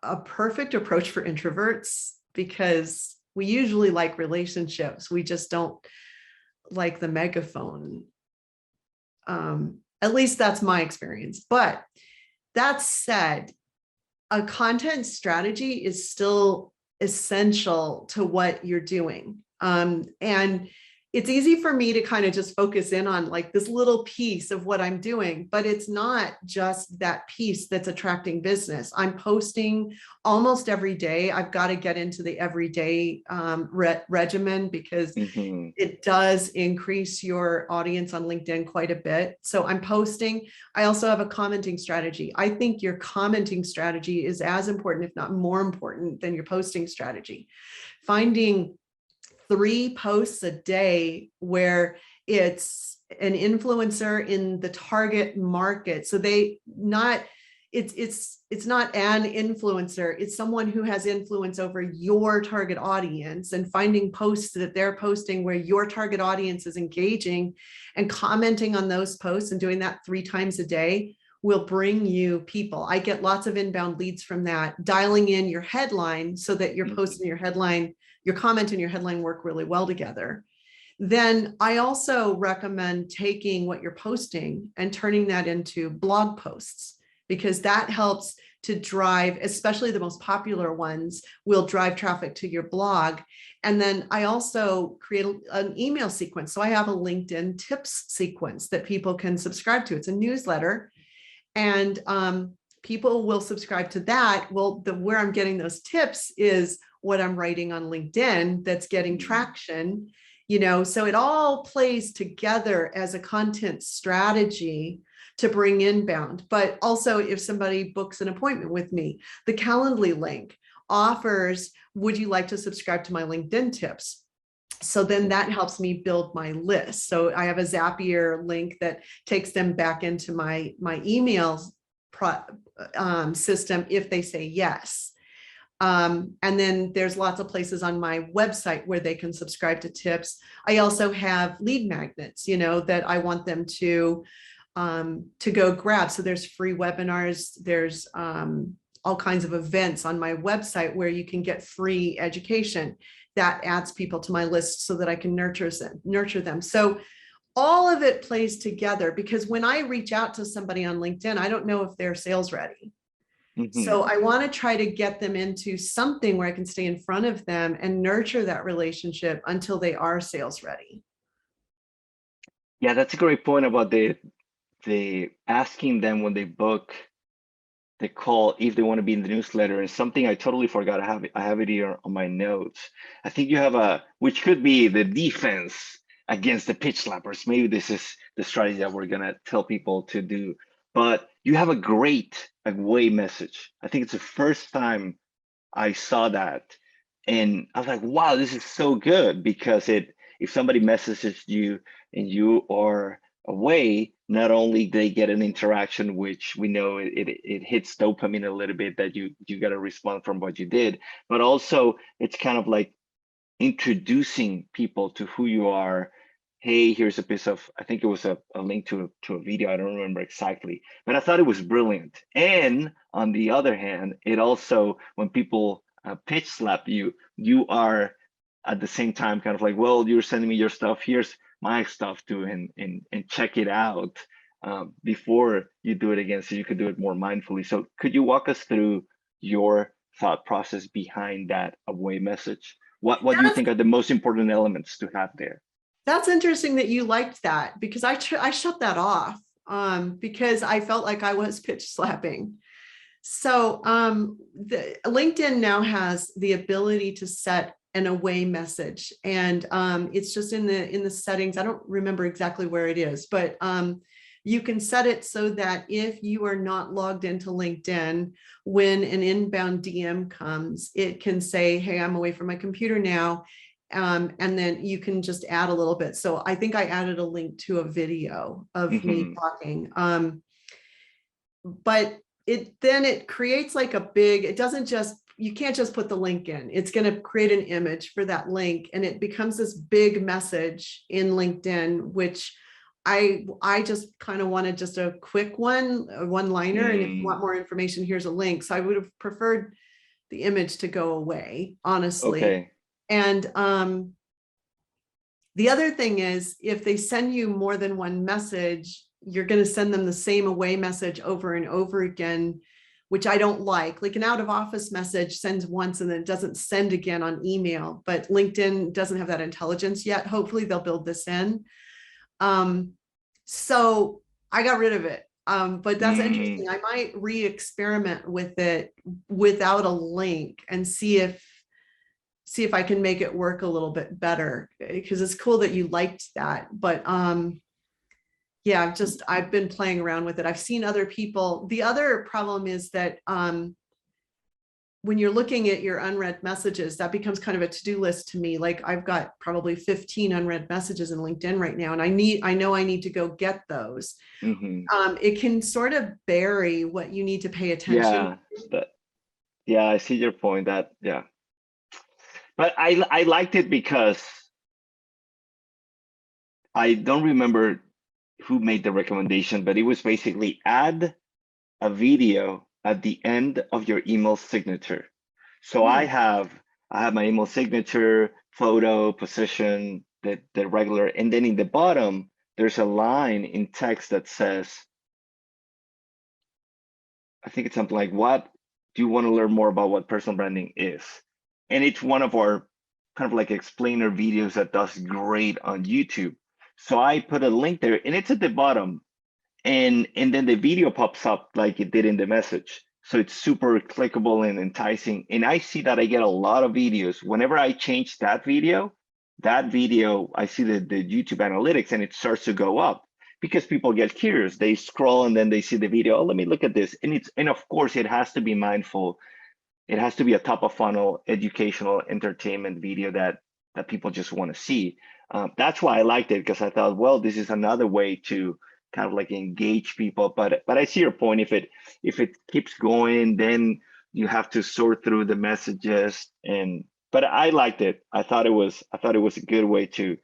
a perfect approach for introverts, because we usually like relationships. We just don't like the megaphone. At least that's my experience. But that said, a content strategy is still essential to what you're doing. And it's easy for me to kind of just focus in on like this little piece of what I'm doing, but it's not just that piece that's attracting business. I'm posting almost every day. I've got to get into the everyday regimen, because it does increase your audience on LinkedIn quite a bit. So I'm posting. I also have a commenting strategy. I think your commenting strategy is as important, if not more important, than your posting strategy. Finding 3 posts a day where it's an influencer in the target market. So it's not an influencer, it's someone who has influence over your target audience, and finding posts that they're posting where your target audience is engaging and commenting on those posts, and doing that 3 times a day will bring you people. I get lots of inbound leads from that. Dialing in your headline so that your post and your headline, your comment and your headline work really well together. Then I also recommend taking what you're posting and turning that into blog posts, because that helps to drive, especially the most popular ones, will drive traffic to your blog. And then I also create an email sequence. So I have a LinkedIn tips sequence that people can subscribe to. It's a newsletter. And people will subscribe to that. Well, where I'm getting those tips is what I'm writing on LinkedIn that's getting traction, so it all plays together as a content strategy to bring inbound. But also, if somebody books an appointment with me, the Calendly link offers, would you like to subscribe to my LinkedIn tips? So then that helps me build my list. So I have a Zapier link that takes them back into my email system if they say yes. And then there's lots of places on my website where they can subscribe to tips. I also have lead magnets, that I want them to go grab. So there's free webinars. There's all kinds of events on my website where you can get free education. That adds people to my list so that I can nurture them. So all of it plays together, because when I reach out to somebody on LinkedIn, I don't know if they're sales ready. So I want to try to get them into something where I can stay in front of them and nurture that relationship until they are sales ready. Yeah, that's a great point about the asking them when they book the call if they want to be in the newsletter. And something I totally forgot. I have it here on my notes. I think you have which could be the defense against the pitch slappers. Maybe this is the strategy that we're gonna tell people to do. But you have a great away message. I think it's the first time I saw that, and I was like, wow, this is so good, because if somebody messages you and you are away, not only they get an interaction, which we know it hits dopamine a little bit, that you got a response from what you did, but also it's kind of like introducing people to who you are. Hey, here's a piece of, I think it was a link to a video, I don't remember exactly, but I thought it was brilliant. And on the other hand, it also, when people pitch slap you, you are at the same time kind of like, well, you're sending me your stuff, here's my stuff too, and check it out before you do it again, so you could do it more mindfully. So could you walk us through your thought process behind that away message? What do you think are the most important elements to have there? That's interesting that you liked that, because I shut that off because I felt like I was pitch slapping. So the LinkedIn now has the ability to set an away message, and it's just in the settings. I don't remember exactly where it is, but you can set it so that if you are not logged into LinkedIn, when an inbound DM comes, it can say, hey, I'm away from my computer now. And then you can just add a little bit. So I think I added a link to a video of me talking. But it creates like a big, it doesn't just, you can't just put the link in. It's going to create an image for that link, and it becomes this big message in LinkedIn, which I just kind of wanted just a quick one-liner. And if you want more information, here's a link. So I would have preferred the image to go away, honestly. Okay. And the other thing is, if they send you more than one message, you're going to send them the same away message over and over again, which I don't like. Like an out of office message sends once and then it doesn't send again on email, but LinkedIn doesn't have that intelligence yet. Hopefully they'll build this in. So I got rid of it. But that's interesting. I might re-experiment with it without a link and see if I can make it work a little bit better, because it's cool that you liked that. But yeah, I've been playing around with it. I've seen other people. The other problem is that when you're looking at your unread messages, that becomes kind of a to-do list to me. Like I've got probably 15 unread messages in LinkedIn right now, and I know I need to go get those. It can sort of bury what you need to pay attention. Yeah, I see your point. But I liked it because I don't remember who made the recommendation, but it was basically add a video at the end of your email signature. So I have my email signature, photo, position, the regular, and then in the bottom, there's a line in text that says, I think it's something like, what do you want to learn more about what personal branding is? And it's one of our kind of like explainer videos that does great on YouTube. So I put a link there, and it's at the bottom, and then the video pops up like it did in the message. So it's super clickable and enticing. And I see that I get a lot of videos. Whenever I change that video, I see the YouTube analytics, and it starts to go up because people get curious. They scroll and then they see the video. Oh, let me look at this. And of course, it has to be mindful. It has to be a top of funnel, educational, entertainment video that people just want to see. That's why I liked it, because I thought, well, this is another way to kind of like engage people. But I see your point. If it keeps going, then you have to sort through the messages. But I liked it. I thought it was a good way to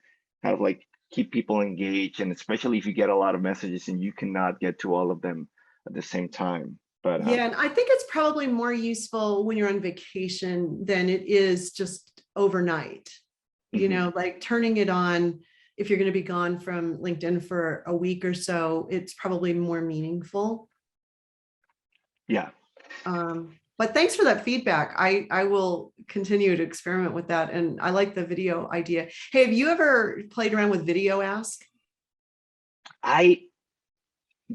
kind of like keep people engaged, and especially if you get a lot of messages and you cannot get to all of them at the same time. But yeah, and I think it's probably more useful when you're on vacation than it is just overnight. You know, like turning it on, if you're going to be gone from LinkedIn for a week or so, it's probably more meaningful. Yeah. But thanks for that feedback. I will continue to experiment with that. And I like the video idea. Hey, have you ever played around with Video Ask? I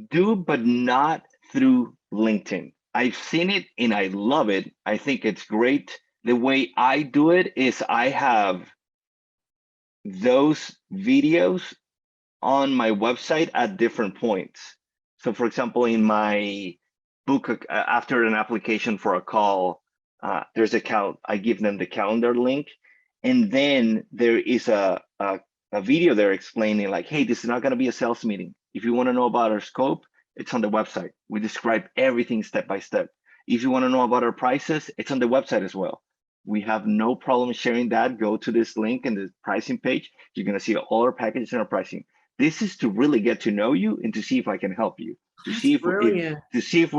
do, but not through LinkedIn. I've seen it and I love it. I think it's great. The way I do it is I have those videos on my website at different points. So for example, in my book, after an application for a call, there's I give them the calendar link. And then there is a video there explaining like, hey, this is not going to be a sales meeting. If you want to know about our scope, it's on the website. We describe everything step by step. If you want to know about our prices, it's on the website as well. We have no problem sharing that. Go to this link in the pricing page. You're going to see all our packages and our pricing. This is to really get to know you and to see if I can help you, to see if we're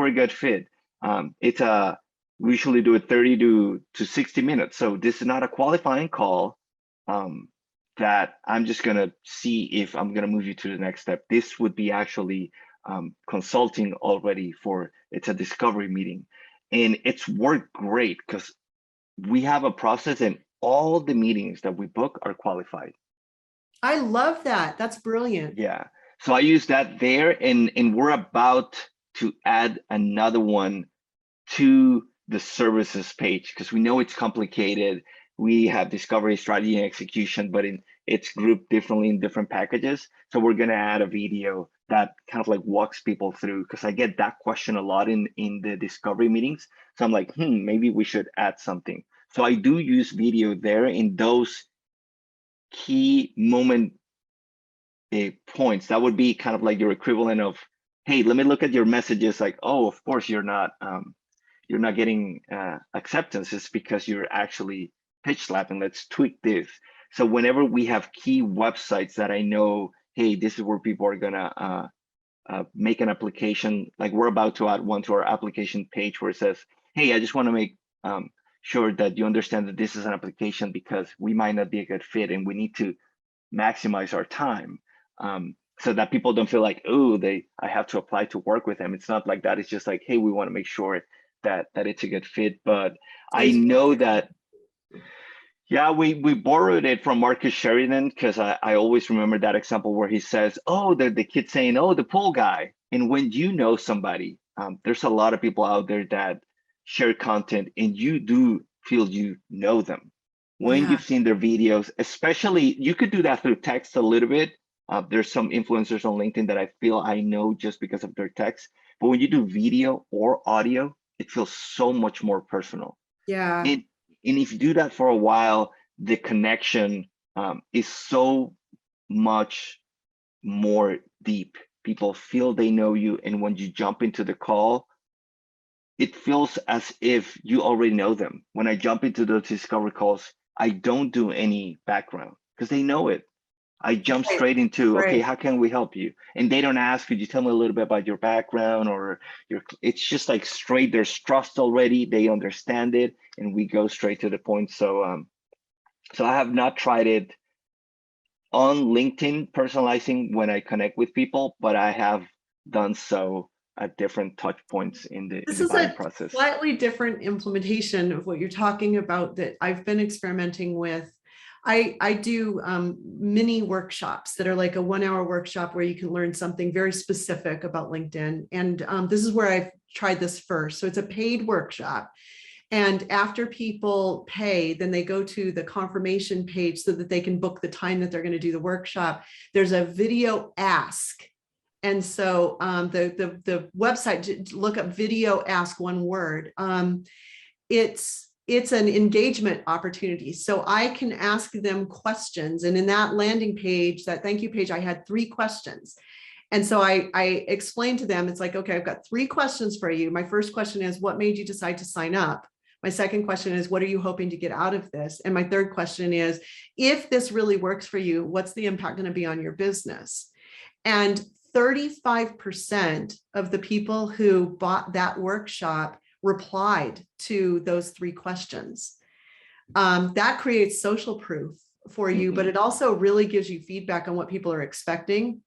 a good fit. We usually do it 30 to 60 minutes. So this is not a qualifying call that I'm just going to see if I'm going to move you to the next step. This would be actually consulting already it's a discovery meeting. And it's worked great because we have a process, and all the meetings that we book are qualified. I love that. That's brilliant. Yeah. So I use that there, and we're about to add another one to the services page because we know it's complicated. We have discovery, strategy, and execution, but it's grouped differently in different packages. So we're going to add a video that kind of like walks people through, because I get that question a lot in the discovery meetings. So I'm like, maybe we should add something. So I do use video there in those key moment points. That would be kind of like your equivalent of, hey, let me look at your messages. Like, oh, of course you're not getting acceptance. It's because you're actually pitch slapping. Let's tweak this. So whenever we have key websites that I know, hey, this is where people are gonna make an application. Like we're about to add one to our application page where it says, hey, I just want to make sure that you understand that this is an application because we might not be a good fit and we need to maximize our time. So that people don't feel like, oh, I have to apply to work with them. It's not like that. It's just like, hey, we want to make sure that it's a good fit. But I know that, yeah, we borrowed it from Marcus Sheridan, because I always remember that example where he says, oh, the kid saying, oh, the pool guy. And when you know somebody, there's a lot of people out there that share content and you do feel you know them. When you've seen their videos, especially, you could do that through text a little bit. There's some influencers on LinkedIn that I feel I know just because of their text. But when you do video or audio, it feels so much more personal. Yeah. And if you do that for a while, the connection is so much more deep. People feel they know you. And when you jump into the call, it feels as if you already know them. When I jump into those discovery calls, I don't do any background because they know it. I jump straight into, okay, how can we help you? And they don't ask, could you tell me a little bit about your background or it's just like straight, there's trust already, they understand it, and we go straight to the point. So, so I have not tried it on LinkedIn, personalizing when I connect with people, but I have done so at different touch points in the buying process. Slightly different implementation of what you're talking about that I've been experimenting with. I do mini workshops that are like a 1-hour workshop where you can learn something very specific about LinkedIn. And this is where I've tried this first. So it's a paid workshop. And after people pay, then they go to the confirmation page so that they can book the time that they're going to do the workshop. There's a video ask. And so the website, look up video ask, one word. It's an engagement opportunity. So I can ask them questions. And in that landing page, that thank you page, I had 3 questions. And so I explained to them, it's like, okay, I've got 3 questions for you. My first question is, what made you decide to sign up? My second question is, what are you hoping to get out of this? And my third question is, if this really works for you, what's the impact going to be on your business? And 35% of the people who bought that workshop replied to those 3 questions. That creates social proof for you, but it also really gives you feedback on what people are expecting.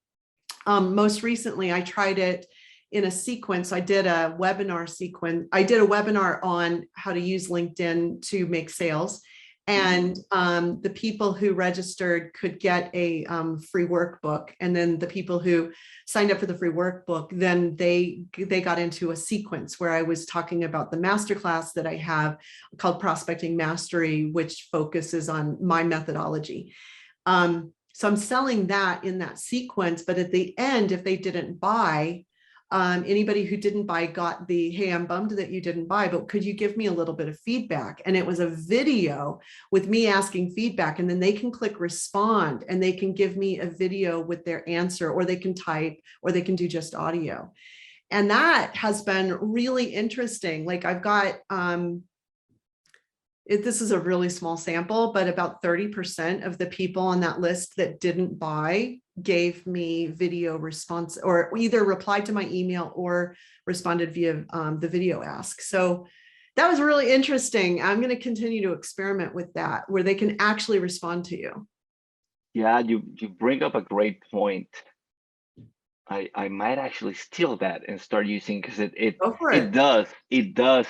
Most recently, I tried it in a sequence. I did a webinar sequence. I did a webinar on how to use LinkedIn to make sales. And the people who registered could get a free workbook. And then the people who signed up for the free workbook, then they got into a sequence where I was talking about the masterclass that I have called Prospecting Mastery, which focuses on my methodology. So I'm selling that in that sequence, but at the end, if they didn't buy, anybody who didn't buy got the, hey, I'm bummed that you didn't buy, but could you give me a little bit of feedback? And it was a video with me asking feedback, and then they can click respond and they can give me a video with their answer, or they can type, or they can do just audio. And that has been really interesting. Like I've got, this is a really small sample, but about 30% of the people on that list that didn't buy gave me video response, or either replied to my email or responded via the video ask. So that was really interesting. I'm going to continue to experiment with that, where they can actually respond to you. Yeah, you bring up a great point. I might actually steal that and start using, because it does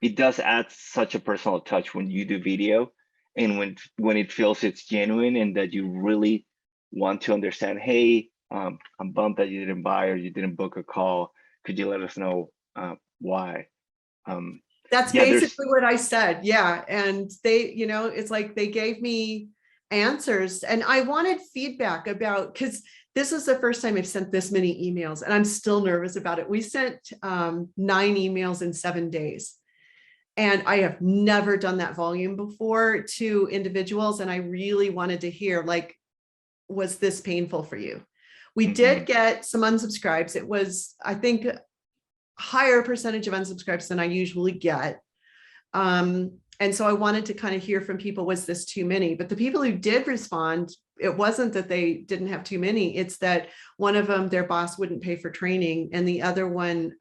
it does add such a personal touch when you do video, and when it feels it's genuine and that you really want to understand, hey, I'm bummed that you didn't buy or you didn't book a call. Could you let us know why? That's Yeah, there's basically what I said. Yeah. And they, it's like they gave me answers, and I wanted feedback about, because this is the first time I've sent this many emails and I'm still nervous about it. We sent 9 emails in 7 days. And I have never done that volume before to individuals. And I really wanted to hear, like, was this painful for you? We did get some unsubscribes. It was, I think, a higher percentage of unsubscribes than I usually get. And so I wanted to kind of hear from people, was this too many? But the people who did respond, it wasn't that they didn't have too many. It's that one of them, their boss wouldn't pay for training. And the other one,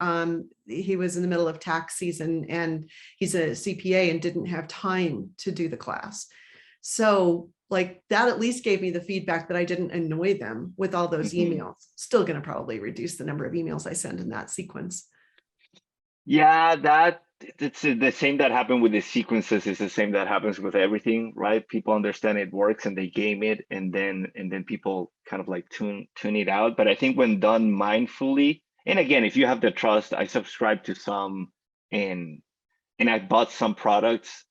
he was in the middle of tax season and he's a CPA and didn't have time to do the class. So like that at least gave me the feedback that I didn't annoy them with all those emails. Still going to probably reduce the number of emails I send in that sequence. Yeah, it's the same that happened with the sequences is the same that happens with everything, right? People understand it works and they game it, and then people kind of like tune it out. But I think when done mindfully, and again, if you have the trust, I subscribe to some and I bought some products,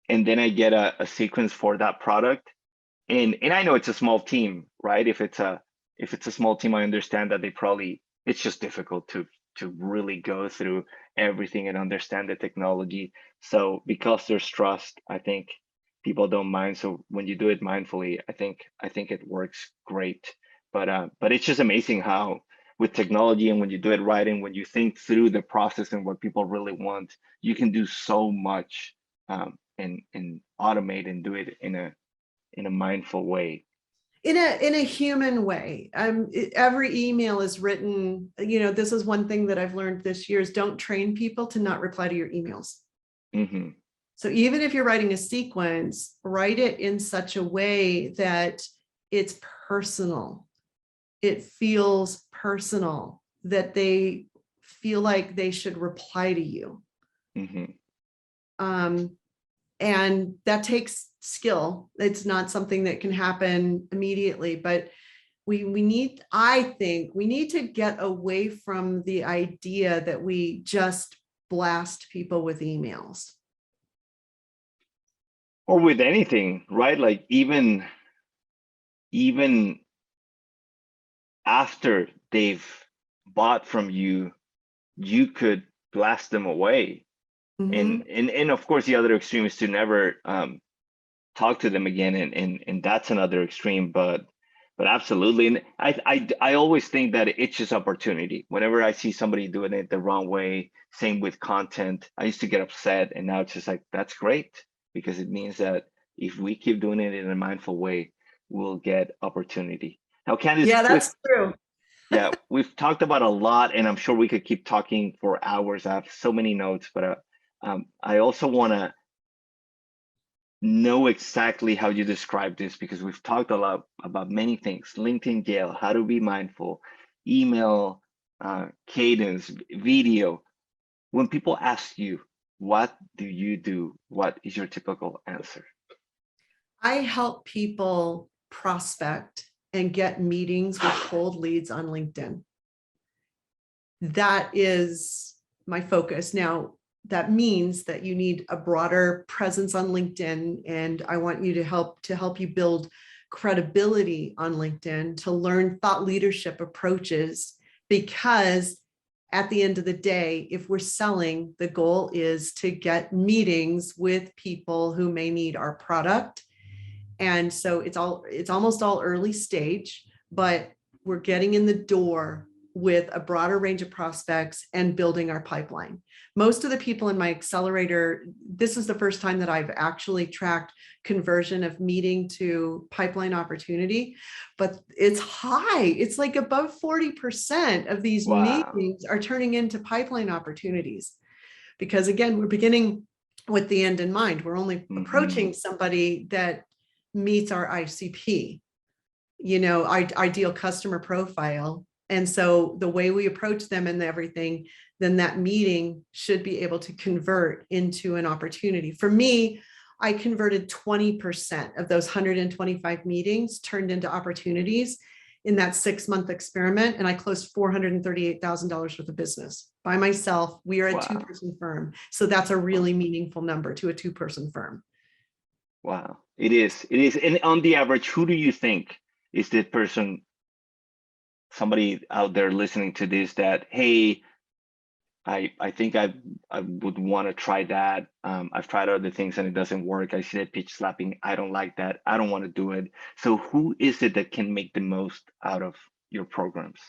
and then I get a sequence for that product. And I know it's a small team, right? If it's a small team, I understand that it's just difficult to really go through everything and understand the technology. So because there's trust, I think people don't mind. So when you do it mindfully, I think it works great. But it's just amazing how with technology, and when you do it right, and when you think through the process and what people really want, you can do so much and automate and do it in a mindful way. In a human way. Every email is written, this is one thing that I've learned this year is don't train people to not reply to your emails. So even if you're writing a sequence, write it in such a way that it's personal. It feels personal, that they feel like they should reply to you. And that takes skill. It's not something that can happen immediately, but I think we need to get away from the idea that we just blast people with emails. Or with anything, right? Like even after they've bought from you, you could blast them away. And of course, the other extreme is to never talk to them again, and that's another extreme. But absolutely, and I always think that it's just opportunity. Whenever I see somebody doing it the wrong way, same with content, I used to get upset, and now it's just like, that's great, because it means that if we keep doing it in a mindful way, we'll get opportunity. Now, Candyce, yeah, that's true. Yeah, we've talked about a lot, and I'm sure we could keep talking for hours. I have so many notes, but I also want to know exactly how you describe this, because we've talked a lot about many things: LinkedIn Gale, how to be mindful, email, cadence, video. When people ask you, what do you do? What is your typical answer? I help people prospect and get meetings with cold leads on LinkedIn. That is my focus. Now, that means that you need a broader presence on LinkedIn, and I want you to help you build credibility on LinkedIn, to learn thought leadership approaches, because at the end of the day, if we're selling, the goal is to get meetings with people who may need our product. And so it's almost all early stage, but we're getting in the door with a broader range of prospects and building our pipeline. Most of the people in my accelerator, this is the first time that I've actually tracked conversion of meeting to pipeline opportunity, but it's high. It's like above 40% of these meetings are turning into pipeline opportunities. Because again, we're beginning with the end in mind. We're only approaching somebody that meets our ICP, ideal customer profile. And so the way we approach them and everything, then that meeting should be able to convert into an opportunity. For me, I converted 20% of those 125 meetings turned into opportunities in that 6-month experiment. And I closed $438,000 worth of business by myself. We are a 2-person firm. So that's a really meaningful number to a 2-person firm. Wow, it is. And on the average, who do you think is the person, somebody out there listening to this that, hey, I think I would want to try that. I've tried other things and it doesn't work. I see that pitch slapping. I don't like that. I don't want to do it. So who is it that can make the most out of your programs?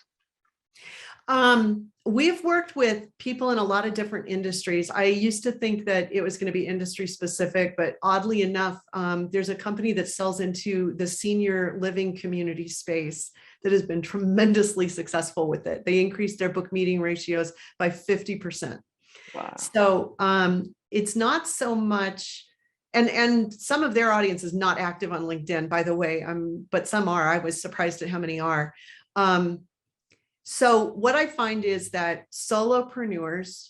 We've worked with people in a lot of different industries. I used to think that it was going to be industry specific, but oddly enough, there's a company that sells into the senior living community space that has been tremendously successful with it. They increased their book meeting ratios by 50%. Wow. So it's not so much, and some of their audience is not active on LinkedIn, by the way, but some are. I was surprised at how many are. So what I find is that solopreneurs,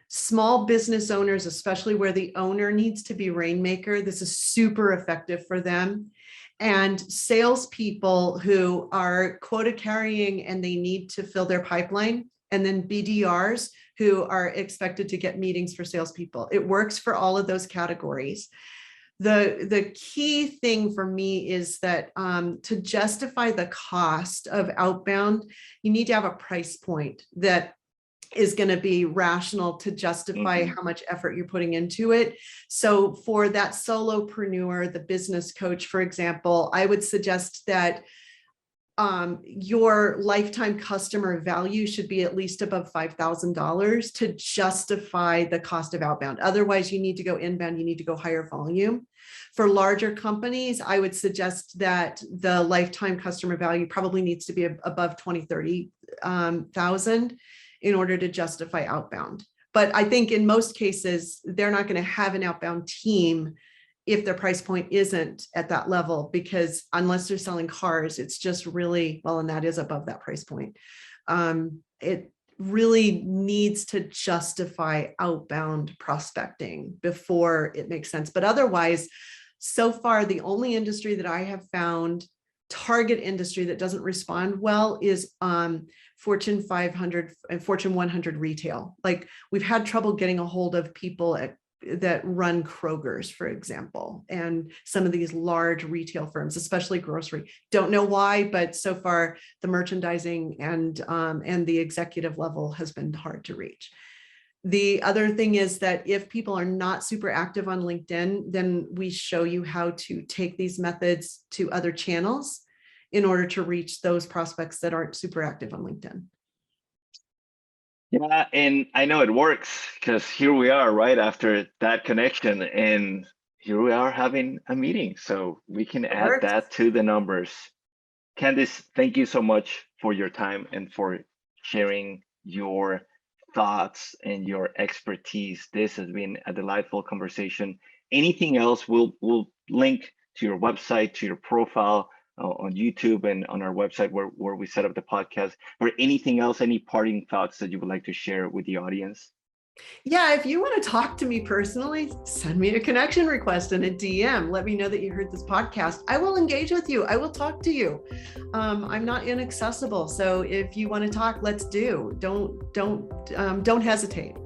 small business owners, especially where the owner needs to be rainmaker, this is super effective for them. And salespeople who are quota carrying and they need to fill their pipeline, and then BDRs who are expected to get meetings for salespeople. It works for all of those categories. The key thing for me is that to justify the cost of outbound, you need to have a price point that is going to be rational to justify how much effort you're putting into it. So for that solopreneur, the business coach, for example, I would suggest that your lifetime customer value should be at least above $5,000 to justify the cost of outbound. Otherwise, you need to go inbound, you need to go higher volume. For larger companies, I would suggest that the lifetime customer value probably needs to be above 20, 30,000 in order to justify outbound. But I think in most cases, they're not going to have an outbound team if their price point isn't at that level, because unless they're selling cars, it's just really, well, and that is above that price point. It really needs to justify outbound prospecting before it makes sense. But otherwise, so far, the only industry that I have found, target industry, that doesn't respond well is Fortune 500 and Fortune 100 retail. Like, we've had trouble getting a hold of people that run Kroger's, for example, and some of these large retail firms, especially grocery. Don't know why, but so far the merchandising and the executive level has been hard to reach. The other thing is that if people are not super active on LinkedIn, then we show you how to take these methods to other channels in order to reach those prospects that aren't super active on LinkedIn. Yeah, and I know it works because here we are right after that connection, and here we are having a meeting. So we can add that to the numbers. Candyce, thank you so much for your time and for sharing your thoughts and your expertise. This has been a delightful conversation. Anything else, we'll link to your website, to your profile on YouTube and on our website where we set up the podcast, or anything else, any parting thoughts that you would like to share with the audience? Yeah, if you want to talk to me personally, send me a connection request and a DM. Let me know that you heard this podcast. I will engage with you. I will talk to you. I'm not inaccessible. So if you want to talk, let's do. Don't hesitate.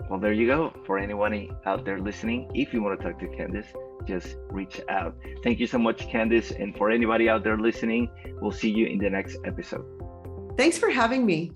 Well, there you go. For anyone out there listening, if you want to talk to Candyce, just reach out. Thank you so much, Candyce. And for anybody out there listening, we'll see you in the next episode. Thanks for having me.